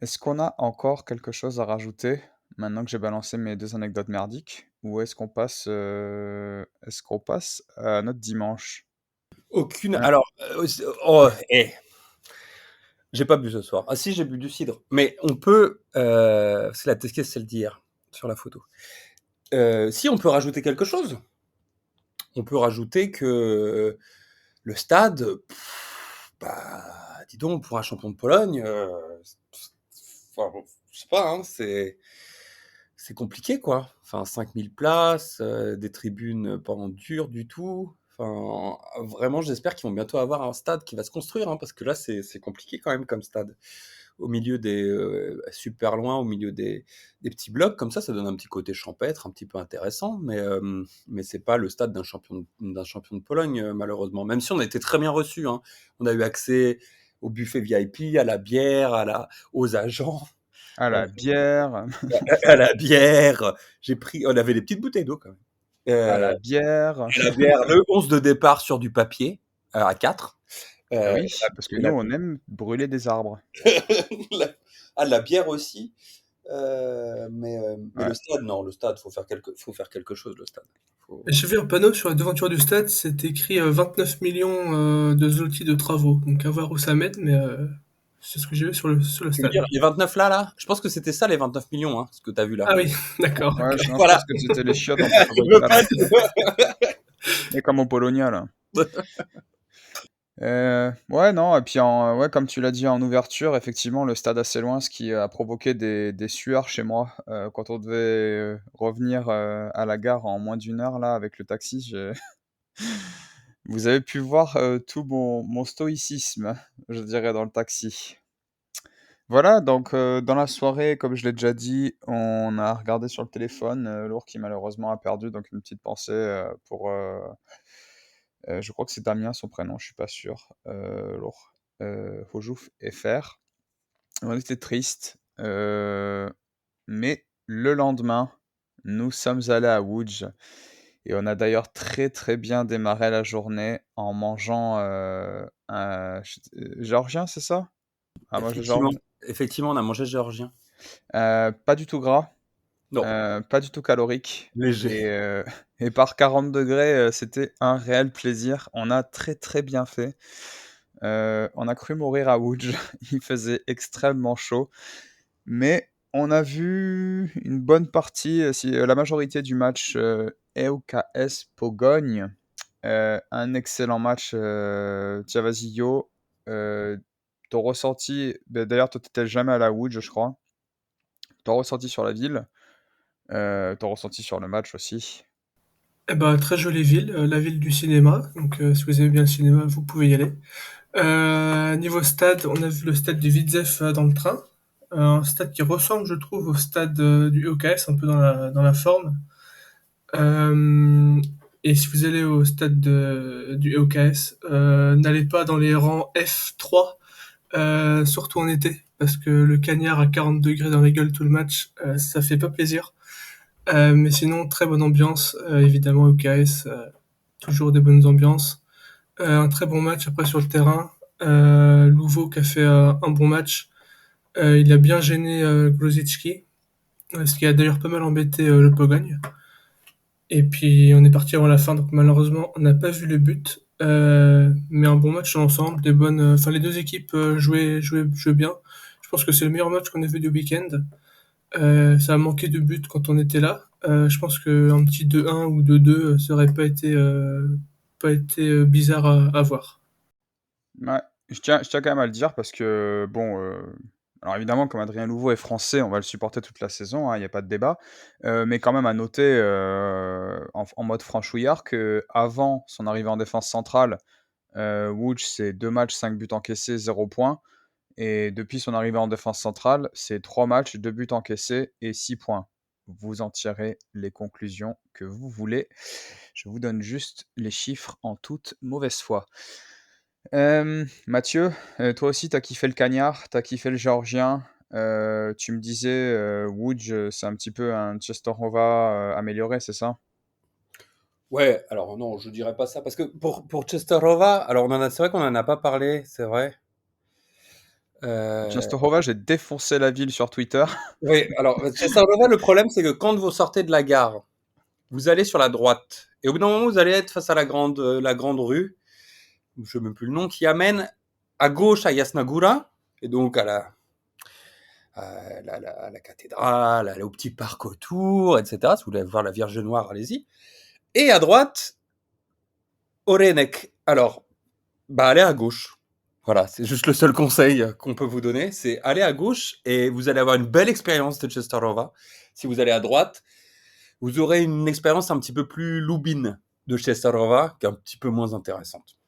Est-ce qu'on a encore quelque chose à rajouter maintenant que j'ai balancé mes deux anecdotes merdiques? Ou est-ce qu'on passe à notre dimanche? Aucune. Hein. Alors, oh, j'ai pas bu ce soir. Ah si, j'ai bu du cidre. Mais on peut. C'est la tesquée, celle d'hier, sur la photo. Si on peut rajouter quelque chose, on peut rajouter que le stade, bah, dis donc, pour un champion de Pologne, enfin, bon, je sais pas, hein, c'est compliqué, quoi. Enfin, 5000 places, des tribunes pas en dur du tout. Enfin, vraiment, j'espère qu'ils vont bientôt avoir un stade qui va se construire, hein, parce que là, c'est compliqué quand même comme stade. Au milieu super loin, au milieu des petits blocs, comme ça donne un petit côté champêtre, un petit peu intéressant, mais c'est pas le stade d'un champion de Pologne, malheureusement. Même si on a été très bien reçus, hein. On a eu accès au buffet VIP, à la bière, aux agents, Ah, euh, la bière, à la bière. On avait des petites bouteilles d'eau quand même. à Euh, la bière. et la bière, le 11 de départ sur du papier, à 4. Ah Euh, oui, parce que et nous, la, on aime brûler des arbres. la bière aussi. Mais Ouais. le stade, non, le stade, faut faire quelque chose, le stade. Faut- J'ai vu un panneau sur la devanture du stade, c'est écrit 29 millions de zloty de travaux. Donc à voir où ça mène, mais c'est ce que j'ai vu sur le Tu veux dire stade. les 29 là? Je pense que c'était ça les 29 millions, hein, ce que tu as vu là. Ah oui, d'accord, Ouais, ok. non, je Voilà. pense que c'était les chiottes en Je veux pas préfabrication. Et comme au Polonia, là. Ouais, non, et puis ouais, comme tu l'as dit en ouverture, effectivement, le stade assez loin, ce qui a provoqué des sueurs chez moi. Quand on devait revenir à la gare en moins d'une heure, là, avec le taxi, vous avez pu voir tout mon stoïcisme, je dirais, dans le taxi. Voilà, donc dans la soirée, comme je l'ai déjà dit, on a regardé sur le téléphone, Lourd qui malheureusement a perdu, donc une petite pensée pour, je crois que c'est Damien son prénom, je suis pas sûr, Lourd, Hojouf FR. On était triste, mais le lendemain, nous sommes allés à Łódź et on a d'ailleurs très très bien démarré la journée en mangeant géorgien, c'est ça? Ah, moi, Effectivement, géorgien. effectivement, on a mangé géorgien. Pas du tout gras. Non, Pas du tout calorique léger. et par 40 degrés, c'était un réel plaisir. On a très, très bien fait. On a cru mourir à Łódź. Il faisait extrêmement chaud, mais on a vu une bonne partie, si la majorité du match, ŁKS Pogoń. Un excellent match. Tiens, vas-y, Yo. Ton ressenti, d'ailleurs, toi, tu n'étais jamais à la Wood, je crois. Ton ressenti sur la ville, ton ressenti sur le match aussi. Eh ben, très jolie ville, la ville du cinéma. Donc, si vous aimez bien le cinéma, vous pouvez y aller. Niveau stade, on a vu le stade du Widzew dans le train. Un stade qui ressemble, je trouve, au stade du OKS, un peu dans la forme. Euh, et si vous allez au stade du OKS, n'allez pas dans les rangs F3, surtout en été, parce que le cagnard à 40 degrés dans les gueules tout le match, ça fait pas plaisir. Mais sinon, très bonne ambiance, évidemment, OKS, toujours des bonnes ambiances. Un très bon match après sur le terrain. Louvo qui a fait un bon match. Il a bien gêné Grosicki, ce qui a d'ailleurs pas mal embêté le Pologne. Et puis on est parti avant la fin, donc malheureusement on n'a pas vu le but. Mais un bon match dans l'ensemble, des bonnes. Enfin les deux équipes jouaient bien. Je pense que c'est le meilleur match qu'on ait vu du week-end. Ça a manqué de buts quand on était là. Je pense qu'un petit 2-1 ou 2-2, ça aurait pas été bizarre à voir. Ouais, je tiens quand même à le dire parce que, bon, alors évidemment, comme Adrien Louveau est français, on va le supporter toute la saison, hein, il y a pas de débat. Mais quand même à noter, en mode franchouillard qu'avant son arrivée en défense centrale, Łódź, c'est 2 matchs, 5 buts encaissés, 0 points. Et depuis son arrivée en défense centrale, c'est 3 matchs, 2 buts encaissés et 6 points. Vous en tirez les conclusions que vous voulez. Je vous donne juste les chiffres en toute mauvaise foi. Mathieu, toi aussi, t'as kiffé le cagnard, t'as kiffé le géorgien. Tu me disais, Łódź, c'est un petit peu un Czestochowa amélioré, c'est ça? Ouais, alors non, je dirais pas ça, parce que pour Czestochowa, alors c'est vrai qu'on en a pas parlé, c'est vrai. Euh, Czestochowa, j'ai défoncé la ville sur Twitter. oui, alors Czestochowa, le problème, c'est que quand vous sortez de la gare, vous allez sur la droite, et au bout d'un moment, vous allez être face à la grande rue, je ne sais même plus le nom, qui amène à gauche à Jasna Góra, et donc à la cathédrale, au petit parc autour, etc. Si vous voulez voir la Vierge Noire, allez-y. Et à droite, Orenek. Alors, bah allez à gauche. Voilà, c'est juste le seul conseil qu'on peut vous donner, c'est aller à gauche et vous allez avoir une belle expérience de Czestochowa. Si vous allez à droite, vous aurez une expérience un petit peu plus loubine de Czestochowa, qui est un petit peu moins intéressante.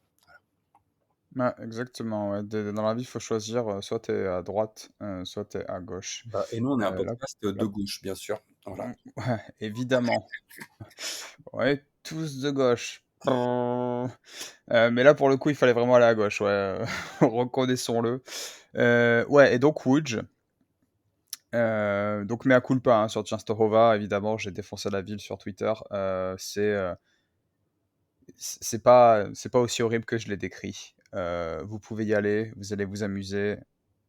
Ouais, exactement, ouais. Dans la vie, il faut choisir, soit t'es à droite, soit t'es à gauche. Et nous, on est un Là, podcast là, de gauche, bien sûr. Voilà. ouais, évidemment. Ouais, tous de gauche. Mais là, pour le coup, il fallait vraiment aller à gauche, ouais, reconnaissons-le. Ouais, et donc Łódź, donc mea culpa, hein, sur Częstochowa, évidemment, j'ai défoncé la ville sur Twitter. C'est pas aussi horrible que je l'ai décrit. Vous pouvez y aller, vous allez vous amuser.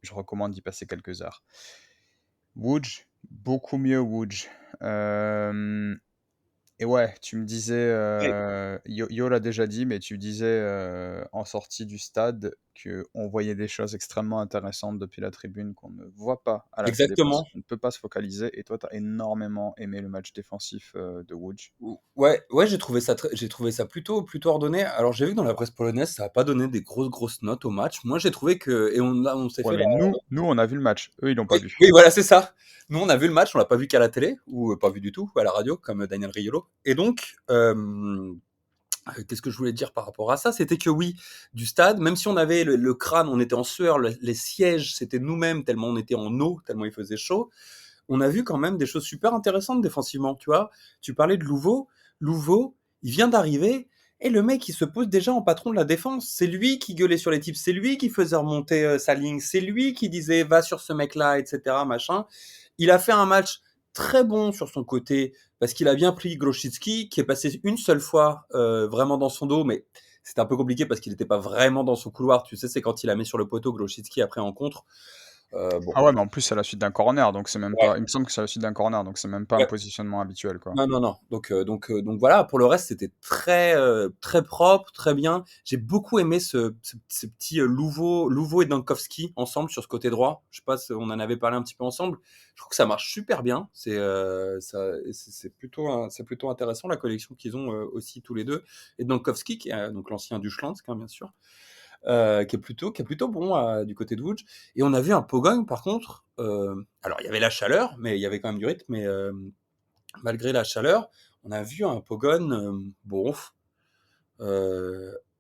Je recommande d'y passer quelques heures. Łódź, beaucoup mieux Łódź. Et ouais, tu me disais, Yo l'a déjà dit, mais tu disais en sortie du stade qu'on voyait des choses extrêmement intéressantes depuis la tribune qu'on ne voit pas à la télé parce Exactement. qu'on ne peut pas se focaliser. Et toi, tu as énormément aimé le match défensif de Łódź. Ouais, ouais, j'ai trouvé ça plutôt ordonné. Alors j'ai vu que dans la presse polonaise, ça a pas donné des grosses notes au match. Moi, j'ai trouvé que et on s'est Ouais, fait mais nous, on a vu le match. Eux, ils l'ont pas oui, vu. oui, voilà, c'est ça. Nous, on a vu le match, on l'a pas vu qu'à la télé ou pas vu du tout, ou à la radio comme Daniel Riolo. Et donc qu'est-ce que je voulais dire par rapport à ça? C'était que oui, du stade, même si on avait le crâne, on était en sueur, les sièges, c'était nous-mêmes tellement on était en eau, tellement il faisait chaud. On a vu quand même des choses super intéressantes défensivement, tu vois. Tu parlais de Louvo. Louvo, il vient d'arriver et le mec, il se pose déjà en patron de la défense. C'est lui qui gueulait sur les types, c'est lui qui faisait remonter sa ligne, c'est lui qui disait va sur ce mec-là, etc. Machin. Il a fait un match très bon sur son côté parce qu'il a bien pris Grosicki qui est passé une seule fois vraiment dans son dos, mais c'était un peu compliqué parce qu'il n'était pas vraiment dans son couloir. Tu sais, c'est quand il a mis sur le poteau Grosicki après en contre. Bon, Ah ouais, mais en plus, c'est à la suite d'un corner, donc c'est même ouais, pas. Il me semble que c'est à la suite d'un corner, donc c'est même pas un ouais. positionnement habituel, quoi. Non, non, non. Donc voilà, pour le reste, c'était très propre, très bien. J'ai beaucoup aimé ce petit Louvo et Dankowski ensemble sur ce côté droit. Je sais pas si on en avait parlé un petit peu ensemble. Je trouve que ça marche super bien. C'est plutôt intéressant la collection qu'ils ont aussi tous les deux. Et Dankowski, qui est donc l'ancien du Schlandsk, hein, bien sûr, qui est plutôt bon du côté de Łódź. Et on a vu un Pogoń, par contre. Alors, il y avait la chaleur, mais il y avait quand même du rythme. Mais malgré la chaleur, on a vu un Pogoń bon,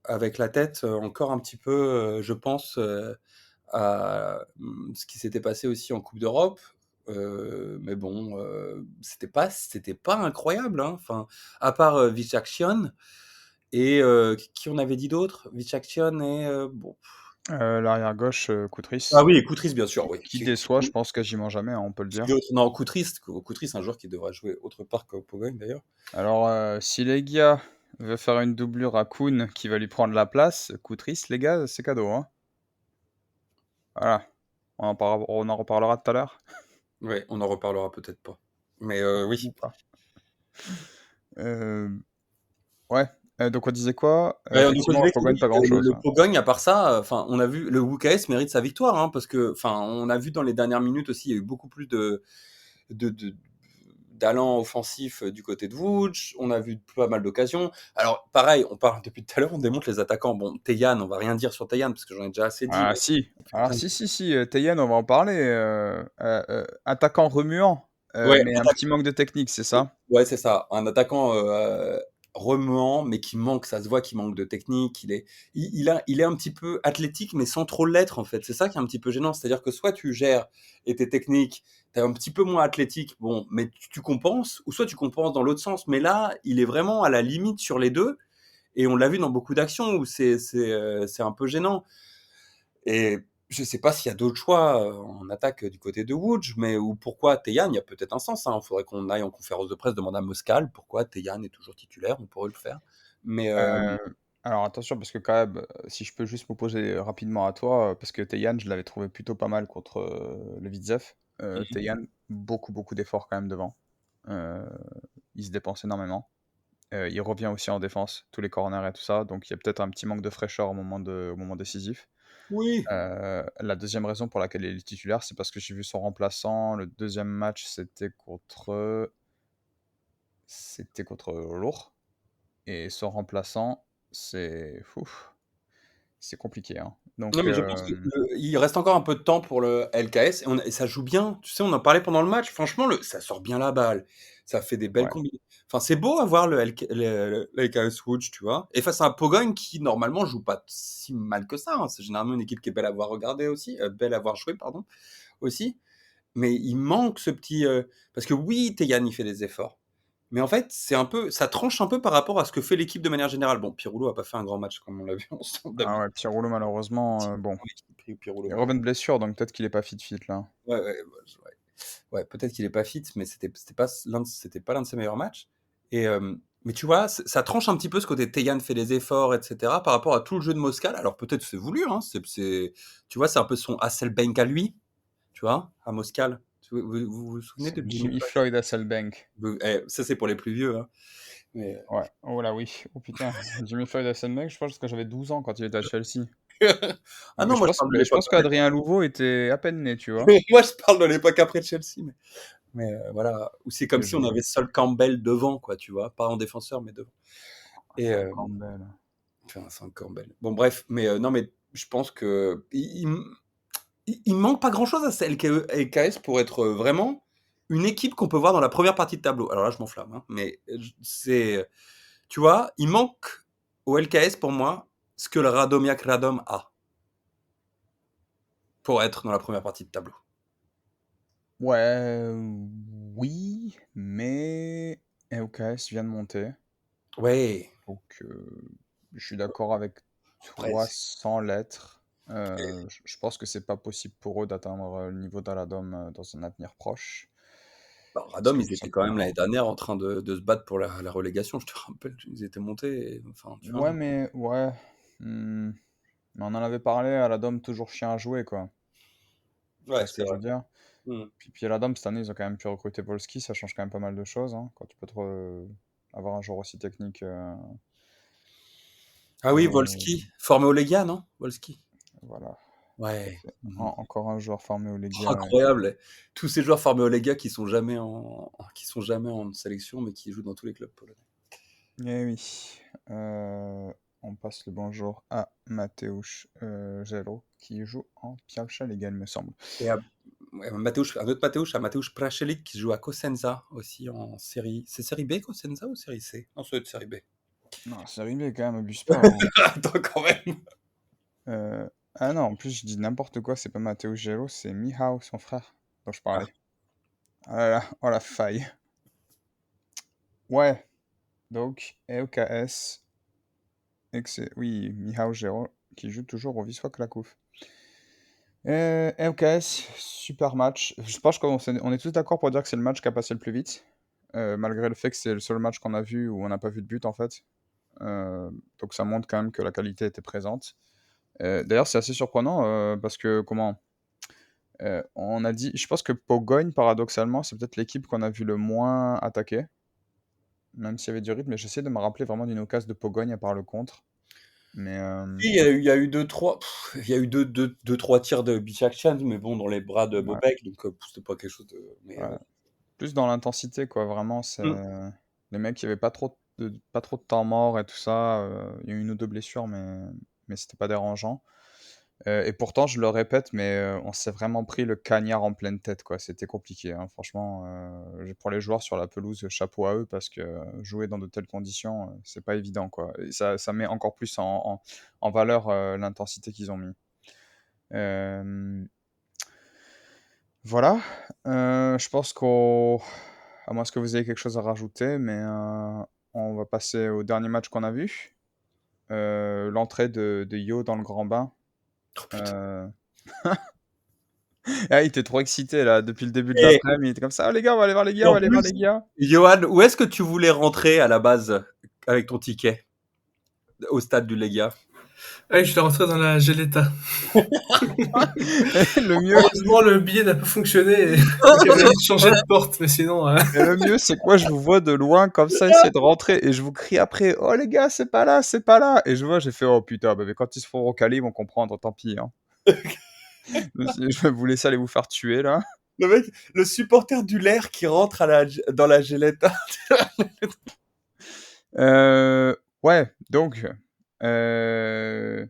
avec la tête encore un petit peu, je pense, à ce qui s'était passé aussi en Coupe d'Europe. Mais bon, c'était pas incroyable, hein. Enfin, à part Vichakshion et qui on avait dit d'autre? Vichakshion et bon. L'arrière gauche, Ah Koutris, oui, et Koutris, bien sûr, oui. qui déçoit, je pense, quasiment jamais, hein, on peut le dire. Non, Koutris, c'est un joueur qui devrait jouer autre part qu'au Pogoń d'ailleurs. Alors, si Legia veut faire une doublure à Koun qui va lui prendre la place, Koutris, les gars, c'est cadeau, hein. Voilà, on en reparlera tout à l'heure, Ouais, on en reparlera peut-être pas. Mais ou oui. pas. Heu, ouais, donc on disait quoi? Ouais, donc on Effectivement, le disait que oui, Pogoń, pas le grand-chose, le ouais. Pogoń, à part ça, enfin, on a vu le WKS mérite sa victoire, hein, parce que, enfin, on a vu dans les dernières minutes aussi, il y a eu beaucoup plus de d'allant offensif du côté de Łódź. On a vu pas mal d'occasions. Alors, pareil, on parle depuis tout à l'heure, on démonte les attaquants. Bon, Tejan, on va rien dire sur Tejan parce que j'en ai déjà assez dit. Ah si, alors si, Taïan, on va en parler, attaquant remuant, Ouais, mais un petit manque de technique, c'est ça? ouais, c'est ça. Un attaquant remuant, mais qui manque, ça se voit qu'il manque de technique. Il est un petit peu athlétique, mais sans trop l'être, en fait. C'est ça qui est un petit peu gênant. C'est-à-dire que soit tu gères et t'es technique, t'es un petit peu moins athlétique, bon, mais tu compenses, ou soit tu compenses dans l'autre sens. Mais là, il est vraiment à la limite sur les deux. Et on l'a vu dans beaucoup d'actions où c'est un peu gênant. Et je sais pas s'il y a d'autres choix en attaque du côté de Łódź, mais ou pourquoi Tejan, il y a peut-être un sens. Il faudrait qu'on aille en conférence de presse demander à Moscal pourquoi Tejan est toujours titulaire. On pourrait le faire. Mais Heu, alors attention parce que quand même, si je peux juste m'opposer rapidement à toi, parce que Taïan, je l'avais trouvé plutôt pas mal contre, le Widzew. Taïan, beaucoup d'efforts quand même devant. Heu, il se dépense énormément. Il revient aussi en défense, tous les corners et tout ça, donc il y a peut-être un petit manque de fraîcheur au moment décisif. oui, La deuxième raison pour laquelle il est titulaire, c'est parce que j'ai vu son remplaçant, le deuxième match, c'était contre Lourdes et son remplaçant, c'est compliqué, hein. non, Donc mais je pense que il reste encore un peu de temps pour le LKS et ça joue bien. Tu sais, on en parlait pendant le match. Franchement, ça sort bien la balle. Ça fait des belles ouais. combinaisons. Enfin, c'est beau à voir le LKS Łódź, tu vois. Et face à un Pogoń qui, normalement, joue pas si mal que ça, hein. C'est généralement une équipe qui est belle à voir regarder aussi, belle à voir jouer, pardon, aussi. Mais il manque ce petit. Parce que oui, Tejan, il fait des efforts. Mais en fait, ça tranche un peu par rapport à ce que fait l'équipe de manière générale. Bon, Piroulot a pas fait un grand match, comme on l'a vu ensemble Ah d'habitude. ouais, Pirlo malheureusement, bon, Piroulot, il revient de blessure, donc peut-être qu'il est pas fit là. ouais, ouais, ouais. Ouais, peut-être qu'il est pas fit, mais c'était pas l'un de ses meilleurs matchs. Et mais tu vois, ça tranche un petit peu ce côté Tejan fait des efforts, etc. par rapport à tout le jeu de Moscal. Alors peut-être c'est voulu, hein. Tu vois, c'est un peu son Hasselbank à lui, tu vois, à Moscal. Vous souvenez de C'est Jimmy Jimmy Floyd? Floyd Hasselbank. Ça c'est pour les plus vieux, hein. Mais Ouais, oh là oui, oh putain, Jimmy Floyd Hasselbank, je pense que j'avais 12 ans quand il était à Chelsea. ah Mais non, je moi je pense parle de mais je l'époque pense après. qu'Adrien Louveau était à peine né, tu vois? Moi je parle de l'époque après Chelsea, mais voilà, où c'est comme Et si je on avait Sol Campbell devant, quoi, tu vois, pas en défenseur, mais devant. Et Sol Campbell. enfin, c'est encore belle. Bon, bref, mais non, mais je pense que il manque pas grand-chose à ce LKS pour être vraiment une équipe qu'on peut voir dans la première partie de tableau. Alors là, je m'enflamme, hein, mais tu vois, il manque au LKS pour moi ce que le Radomiak Radom a pour être dans la première partie de tableau. Ouais, oui, mais LKS vient de monter, Ouais, donc je suis d'accord avec après, toi sans l'être. Je pense que c'est pas possible pour eux d'atteindre le niveau d'Aladom dans un avenir proche, bah, parce Radom, que ils tout étaient quand même l'année simplement. dernière en train de se battre pour la relégation, je te rappelle, ils étaient montés, enfin, tu vois. Ouais, mais ouais, mais on en avait parlé, Aladom toujours chien à jouer, quoi. Tu vois Ouais, ce c'est que je vrai. veux dire? Mmh. Puis Adam, cette année, ils ont quand même pu recruter Volski, ça change quand même pas mal de choses, hein, quand tu peux avoir un joueur aussi technique. Ah oui, euh, Volski, formé au Legia, non? Volski? voilà, tout à Ouais. fait. Mmh. Encore un joueur formé au Legia. Ouais. Incroyable. Tous ces joueurs formés au Legia qui sont jamais en sélection, mais qui jouent dans tous les clubs polonais. Eh oui. Euh, on passe le bonjour à Mateusz Gelo, qui joue en Piałcha Liga, il me semble. Et ouais, un autre Mateusz, un Mateusz Praszelik qui joue à Cosenza aussi en série. C'est série B, Cosenza, ou série C? Non, c'est série B. Non, c'est arrivé quand même, abuse pas, hein. Attends, quand même. Euh, ah non, en plus, je dis n'importe quoi, c'est pas Mateusz Gelo, c'est Michał, son frère, dont je Ah. parlais. Ah là là, oh la faille. Ouais, donc, LKS, oui, Michał Gelo, qui joue toujours au Wisła Kraków. LKS, super match. Je pense on est tous d'accord pour dire que c'est le match qui a passé le plus vite, malgré le fait que c'est le seul match qu'on a vu où on n'a pas vu de but en fait. Donc ça montre quand même que la qualité était présente. D'ailleurs, c'est assez surprenant parce que on a dit, je pense que Pogoń, paradoxalement, c'est peut-être l'équipe qu'on a vu le moins attaquer, même s'il y avait du rythme. Mais j'essaie de me rappeler vraiment d'une occasion de Pogoń à part le contre. Mais Oui, il y a eu deux, trois, il y a eu deux, trois tirs de Bichakchan, mais bon, dans les bras de ouais, Bobek, donc c'était pas quelque chose de. Mais ouais. Plus dans l'intensité, quoi. Vraiment, c'est mm. les mecs, il y avait pas trop de temps mort et tout ça. Il y a eu une ou deux blessures, mais c'était pas dérangeant. Et pourtant, je le répète, mais on s'est vraiment pris le cagnard en pleine tête, quoi. C'était compliqué, hein. Franchement, pour les joueurs sur la pelouse, chapeau à eux parce que jouer dans de telles conditions, c'est pas évident, quoi. Et ça met encore plus en valeur l'intensité qu'ils ont mis. Euh, voilà. Je pense à moins que vous ayez quelque chose à rajouter, mais on va passer au dernier match qu'on a vu. L'entrée de Yo dans le grand bain. Oh putain. Euh, Ah, il était trop excité là, depuis le début de Et, l'après-midi. Il était comme ça: «Oh les gars, on va aller voir les et gars, on va en aller voir plus, les gars». Johan, où est-ce que tu voulais rentrer à la base avec ton ticket au stade du Legia? Ah, je suis rentré dans la Geleta. Le mieux, Heureusement, le billet n'a pas fonctionné et donc il a fallu changer de porte, mais sinon, et le mieux, c'est que moi, je vous vois de loin comme ça essayer de rentrer et je vous crie après: «Oh les gars, c'est pas là, c'est pas là», et je vois, j'ai fait: «Oh putain, bah, mais quand ils se font recaler, ils vont comprendre, tant pis, hein». Je me suis dit: «Je vais vous laisser aller vous faire tuer là». Le mec, le supporter du Lair qui rentre dans la Geleta. Ouais, heu,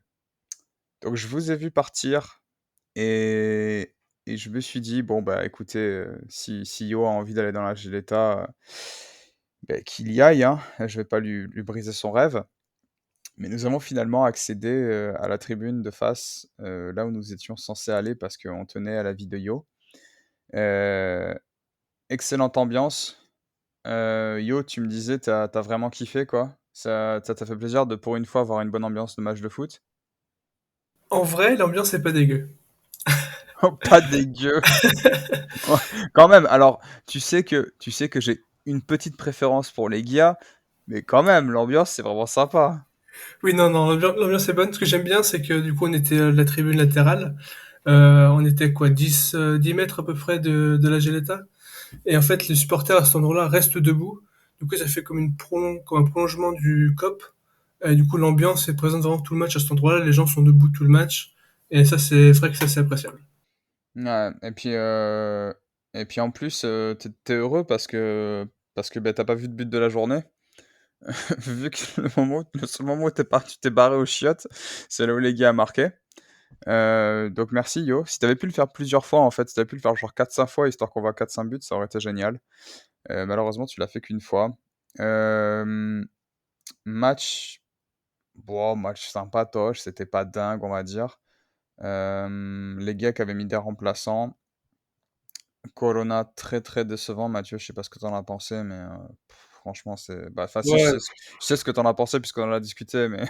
donc je vous ai vu partir et je me suis dit: «Bon, bah, écoutez, si Yo a envie d'aller dans la Gileta, beh, qu'il y aille, hein, je vais pas lui briser son rêve». Mais nous avons finalement accédé, à la tribune de face, là où nous étions censés aller parce qu'on tenait à la vie de Yo. Heu, excellente ambiance. Yo, tu me disais, t'as vraiment kiffé, quoi? Ça t'a fait plaisir de, pour une fois, avoir une bonne ambiance de match de foot? en vrai, l'ambiance est pas dégueu. Oh, pas dégueu! Ouais, quand même, alors, tu sais que j'ai une petite préférence pour les Guias, mais quand même, l'ambiance, c'est vraiment sympa. Oui, non, non, l'ambiance est bonne. Ce que j'aime bien, c'est que du coup, on était à la tribune latérale. On était quoi, 10 mètres à peu près de la Geleta. Et en fait, les supporters à cet endroit-là restent debout. Du coup, ça fait comme un prolongement du COP. Et du coup, l'ambiance est présente vraiment tout le match à cet endroit-là. Les gens sont debout tout le match. Et ça, c'est vrai que ça, c'est appréciable. Ouais, et puis en plus, tu heureux parce que, bah, tu pas vu de but de la journée. Vu que le seul moment où tu t'es barré aux chiottes, c'est là où les gars a marqué. Donc merci Yo. Si t'avais pu le faire plusieurs fois, en fait, si tu pu le faire genre 4-5 fois, histoire qu'on voit 4-5 buts, ça aurait été génial. Malheureusement, tu l'as fait qu'une fois. Hem, match bon, match sympatoche, c'était pas dingue, on va dire. Les gars qui avaient mis des remplaçants. Corona, très, très décevant. Mathieu, je sais pas ce que t'en as pensé, mais franchement, enfin si, Ouais, je sais ce que t'en as pensé puisqu'on en a discuté, mais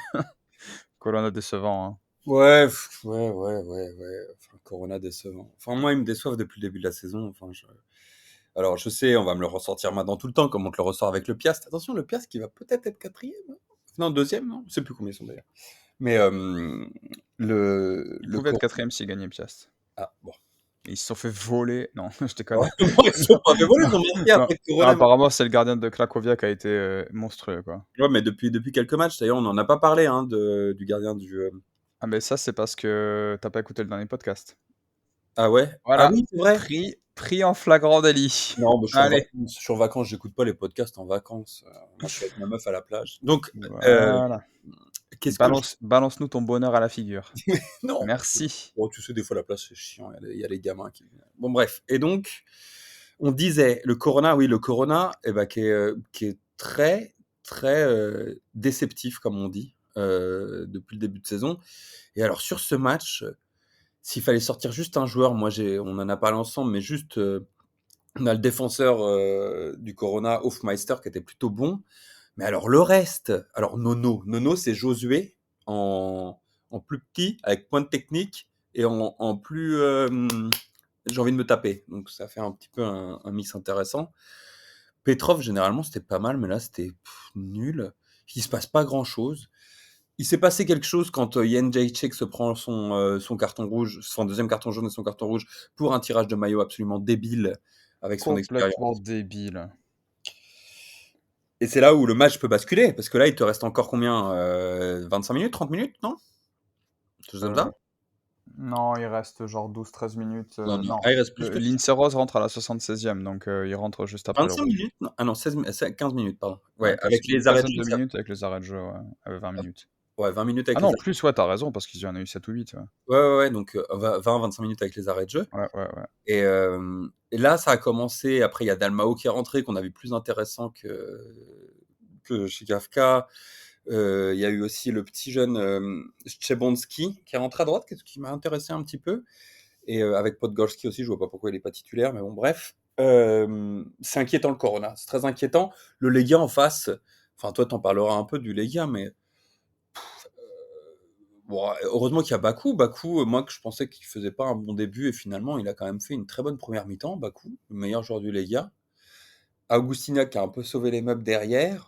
Corona décevant, hein. ouais, ouais. Enfin, Corona décevant. Enfin, moi, ils me déçoivent depuis le début de la saison. Alors, je sais, on va me le ressortir maintenant tout le temps, comme on te le ressort avec le Piast. Attention, le Piast qui va peut-être être quatrième, hein. Non, deuxième, non? Je sais plus combien ils sont d'ailleurs. Mais Il le pouvait être Cor- quatrième s'il gagnait Piast. Ah, bon. Ils se sont fait voler. Non, je déconne. Ouais, non, ils se sont pas fait voler, ils ont marqué Non, après que non, Corona. apparemment, c'est le gardien de Cracovia qui a été monstrueux, quoi. Ouais, mais depuis quelques matchs, d'ailleurs, on n'en a pas parlé hein, du gardien du. Ah, mais ça, c'est parce que t'as pas écouté le dernier podcast. Ah ouais? Ah Voilà, oui, c'est vrai. pris en flagrant délit. Non, bah, Allez. je suis en vacances, j'écoute pas les podcasts en vacances. Moi, je suis avec ma meuf à la plage. Donc, Voilà. qu'est-ce que Balance-nous ton bonheur à la figure. non. Merci. Bon, tu sais, des fois, la plage, c'est chiant. Il y a les gamins qui. Bon, bref. Et donc, on disait, le Corona, oui, le Corona, eh ben, qui est très, très déceptif, comme on dit, depuis le début de saison. Et alors, sur ce match, s'il fallait sortir juste un joueur, on en a parlé ensemble, mais juste, on a le défenseur du Corona, Hofmeister, qui était plutôt bon. Mais alors, le reste, alors Nono, c'est Josué en plus petit, avec point de technique, et en plus, j'ai envie de me taper. Donc, ça fait un petit peu un mix intéressant. Petrov, généralement, c'était pas mal, mais là, c'était nul. Il se passe pas grand-chose. Il s'est passé quelque chose quand Jan Jacek se prend son carton rouge, son deuxième carton jaune et son carton rouge pour un tirage de maillot absolument débile avec son Complètement expérience. débile. Et c'est là où le match peut basculer, parce que là, il te reste encore combien 25 minutes, 30 minutes, non? Quelque chose comme Euh, ça? non, il reste genre 12-13 minutes. Non, non. Non, Ah, il reste plus que ça. l'Inseros rentre à la 76e, donc il rentre juste après le 25 rouge. minutes? Non. Ah non, 15 minutes, pardon. Ouais, Ouais, avec une les arrêts de quinzaine jeu, de minutes avec les arrêts de jeu, ouais, 20 minutes. ouais, 20 minutes Ah avec les non, arrêts. plus, ouais, t'as raison, parce qu'ils y en a eu 7 ou 8. Ouais, Ouais, ouais, ouais, donc 20-25 minutes avec les arrêts de jeu. ouais, ouais. Ouais. Et là, ça a commencé. Après, il y a Dalmao qui est rentré, qu'on a vu plus intéressant que chez Kafka. Il y a eu aussi le petit jeune Szczebonski qui est rentré à droite, qui m'a intéressé un petit peu. Et avec Podgorski aussi, je vois pas pourquoi il est pas titulaire, mais bon, bref. C'est inquiétant le Corona, c'est très inquiétant. Le Legia en face, enfin, toi, t'en parleras un peu du Legia, mais bon, heureusement qu'il y a Bakou. Bakou, moi, que je pensais qu'il faisait pas un bon début, et finalement, il a quand même fait une très bonne première mi-temps. Bakou, le meilleur joueur du Legia. Augustina qui a un peu sauvé les meubles derrière.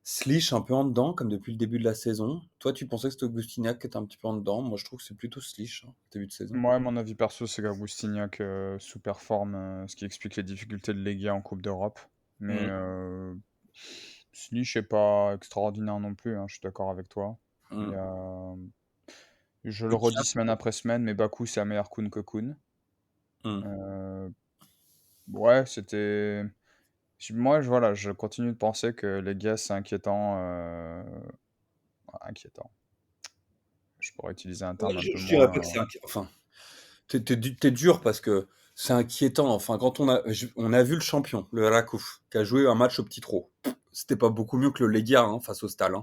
Slish un peu en dedans, comme depuis le début de la saison. Toi, tu pensais que c'était Augustiniak qui était un petit peu en dedans. Moi, je trouve que c'est plutôt Slish, début de saison. Moi, mon avis perso, c'est qu'Agustignac sous-performe, ce qui explique les difficultés de Legia en Coupe d'Europe. Mais Mm, Slich n'est pas extraordinaire non plus, hein, je suis d'accord avec toi. Il y mm. a... Je le redis Augustina, semaine après semaine, mais Baku, c'est un meilleur Kun que Kun. mm. Euh, ouais, c'était... Moi, voilà, je continue de penser que Legia, c'est inquiétant. Inquiétant. Je pourrais utiliser un terme un peu Je dirais pas moins... que c'est inquiétant. Enfin, t'es dur parce que c'est inquiétant. Enfin, quand on a vu le champion, le Rakouf, qui a joué un match au petit trot. C'était pas beaucoup mieux que le Legia face au Stal.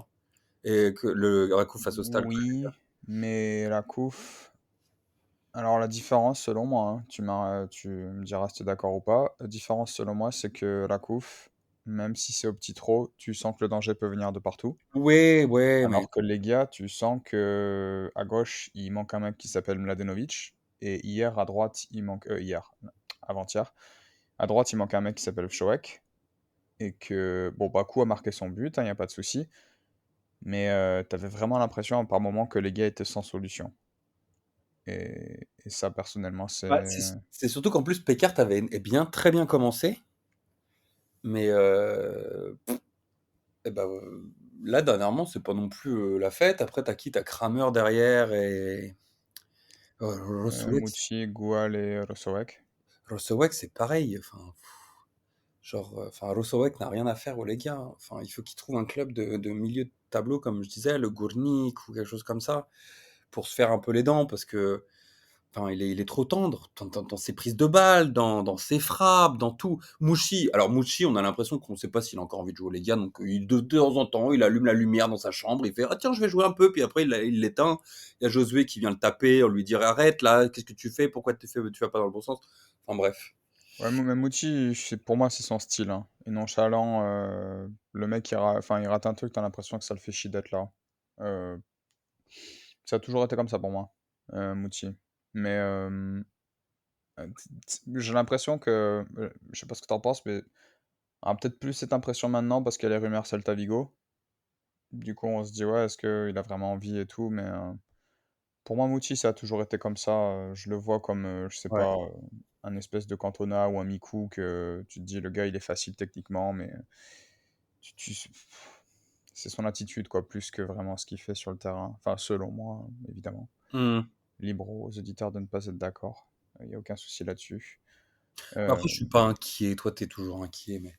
Et que le Rakouf face au Stal. Oui, mais la COUF... Alors la différence selon moi, hein, tu me diras si tu es d'accord ou pas, la différence selon moi c'est que la COUF, même si c'est au petit trot, tu sens que le danger peut venir de partout. Ouais, ouais, mais Alors que les gars, tu sens que à gauche, il manque un mec qui s'appelle Mladenovic. Et hier, à droite, il manque... avant-hier. À droite, il manque un mec qui s'appelle Shoek. Et que, bon, Bakou a marqué son but, il n'y a pas de souci. Mais t'avais vraiment l'impression par moment que les gars étaient sans solution. Et ça, personnellement, bah, c'est... c'est surtout qu'en plus, Pekart très bien commencé. Mais eh ben, là, dernièrement, c'est pas non plus la fête. Après, t'as qui? T'as Kramer derrière et Rosowek. Mouchi, Goual et Rosowek. Rosowek, c'est pareil. Enfin, genre, Rosowek n'a rien à faire aux Legia. Enfin, il faut qu'il trouve un club de milieu de tableau, comme je disais, le Gournik ou quelque chose comme ça, pour se faire un peu les dents, parce que enfin, il est trop tendre dans ses prises de balles, dans ses frappes, dans tout. Mouchi, alors Mouchi, on a l'impression qu'on ne sait pas s'il a encore envie de jouer les gars, donc de temps en temps, il allume la lumière dans sa chambre, il fait ah tiens je vais jouer un peu, puis après il l'éteint. Il y a Josué qui vient le taper, on lui dit arrête là, qu'est-ce que tu fais, pourquoi tu vas pas dans le bon sens. Enfin bref. Ouais, mais Mouchi, pour moi, c'est son style, hein. Il est nonchalant. Le mec, il rate un truc, t'as l'impression que ça le fait chier d'être là. Euh, Ça a toujours été comme ça pour moi, Mouchi. Mais j'ai l'impression que... je sais pas ce que t'en penses, mais on a peut-être plus cette impression maintenant parce qu'il y a les rumeurs Celta Vigo. Du coup, on se dit, ouais, est-ce qu'il a vraiment envie et tout, mais Pour moi, Mouti, ça a toujours été comme ça. Je le vois comme, je sais Ouais. pas, un espèce de Cantona ou un Mikou que tu te dis, le gars, il est facile techniquement, mais c'est son attitude, quoi, plus que vraiment ce qu'il fait sur le terrain. Enfin, selon moi, évidemment. Hmm. Libre aux auditeurs de ne pas être d'accord. Il n'y a aucun souci là-dessus. Après, je suis pas inquiet. Toi, t'es toujours inquiet, mais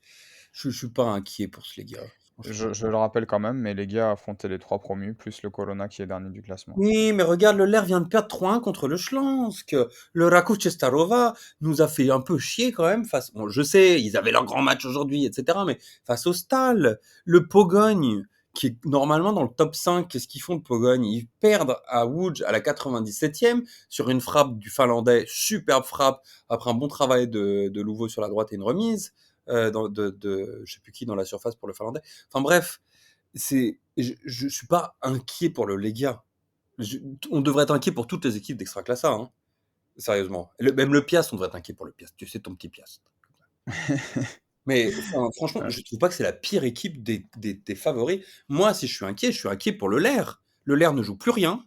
je suis pas inquiet pour ce les gars. Franchement. Je le rappelle quand même, mais les gars affrontaient les 3 promus, plus le Corona qui est dernier du classement. Oui, mais regarde, le LER vient de perdre 3-1 contre le Schlansk. Le Raków Częstochowa nous a fait un peu chier quand même face. Bon, je sais, ils avaient leur grand match aujourd'hui, etc. Mais face au Stal, le Pogogne, qui est normalement dans le top 5, qu'est-ce qu'ils font le Pogogne? Ils perdent à Łódź à la 97e sur une frappe du Finlandais, superbe frappe, après un bon travail de Louveau sur la droite et une remise je sais plus qui dans la surface pour le Finlandais. Enfin bref, je suis pas inquiet pour le Legia. Je- on devrait être inquiet pour toutes les équipes d'Extraclassa, hein. Sérieusement. Même le Piast, on devrait être inquiet pour le Piast. Tu sais, ton petit Piast. Mais enfin, franchement, Ouais. je trouve pas que c'est la pire équipe des favoris. Moi, si je suis inquiet pour le LER. Le LER ne joue plus rien.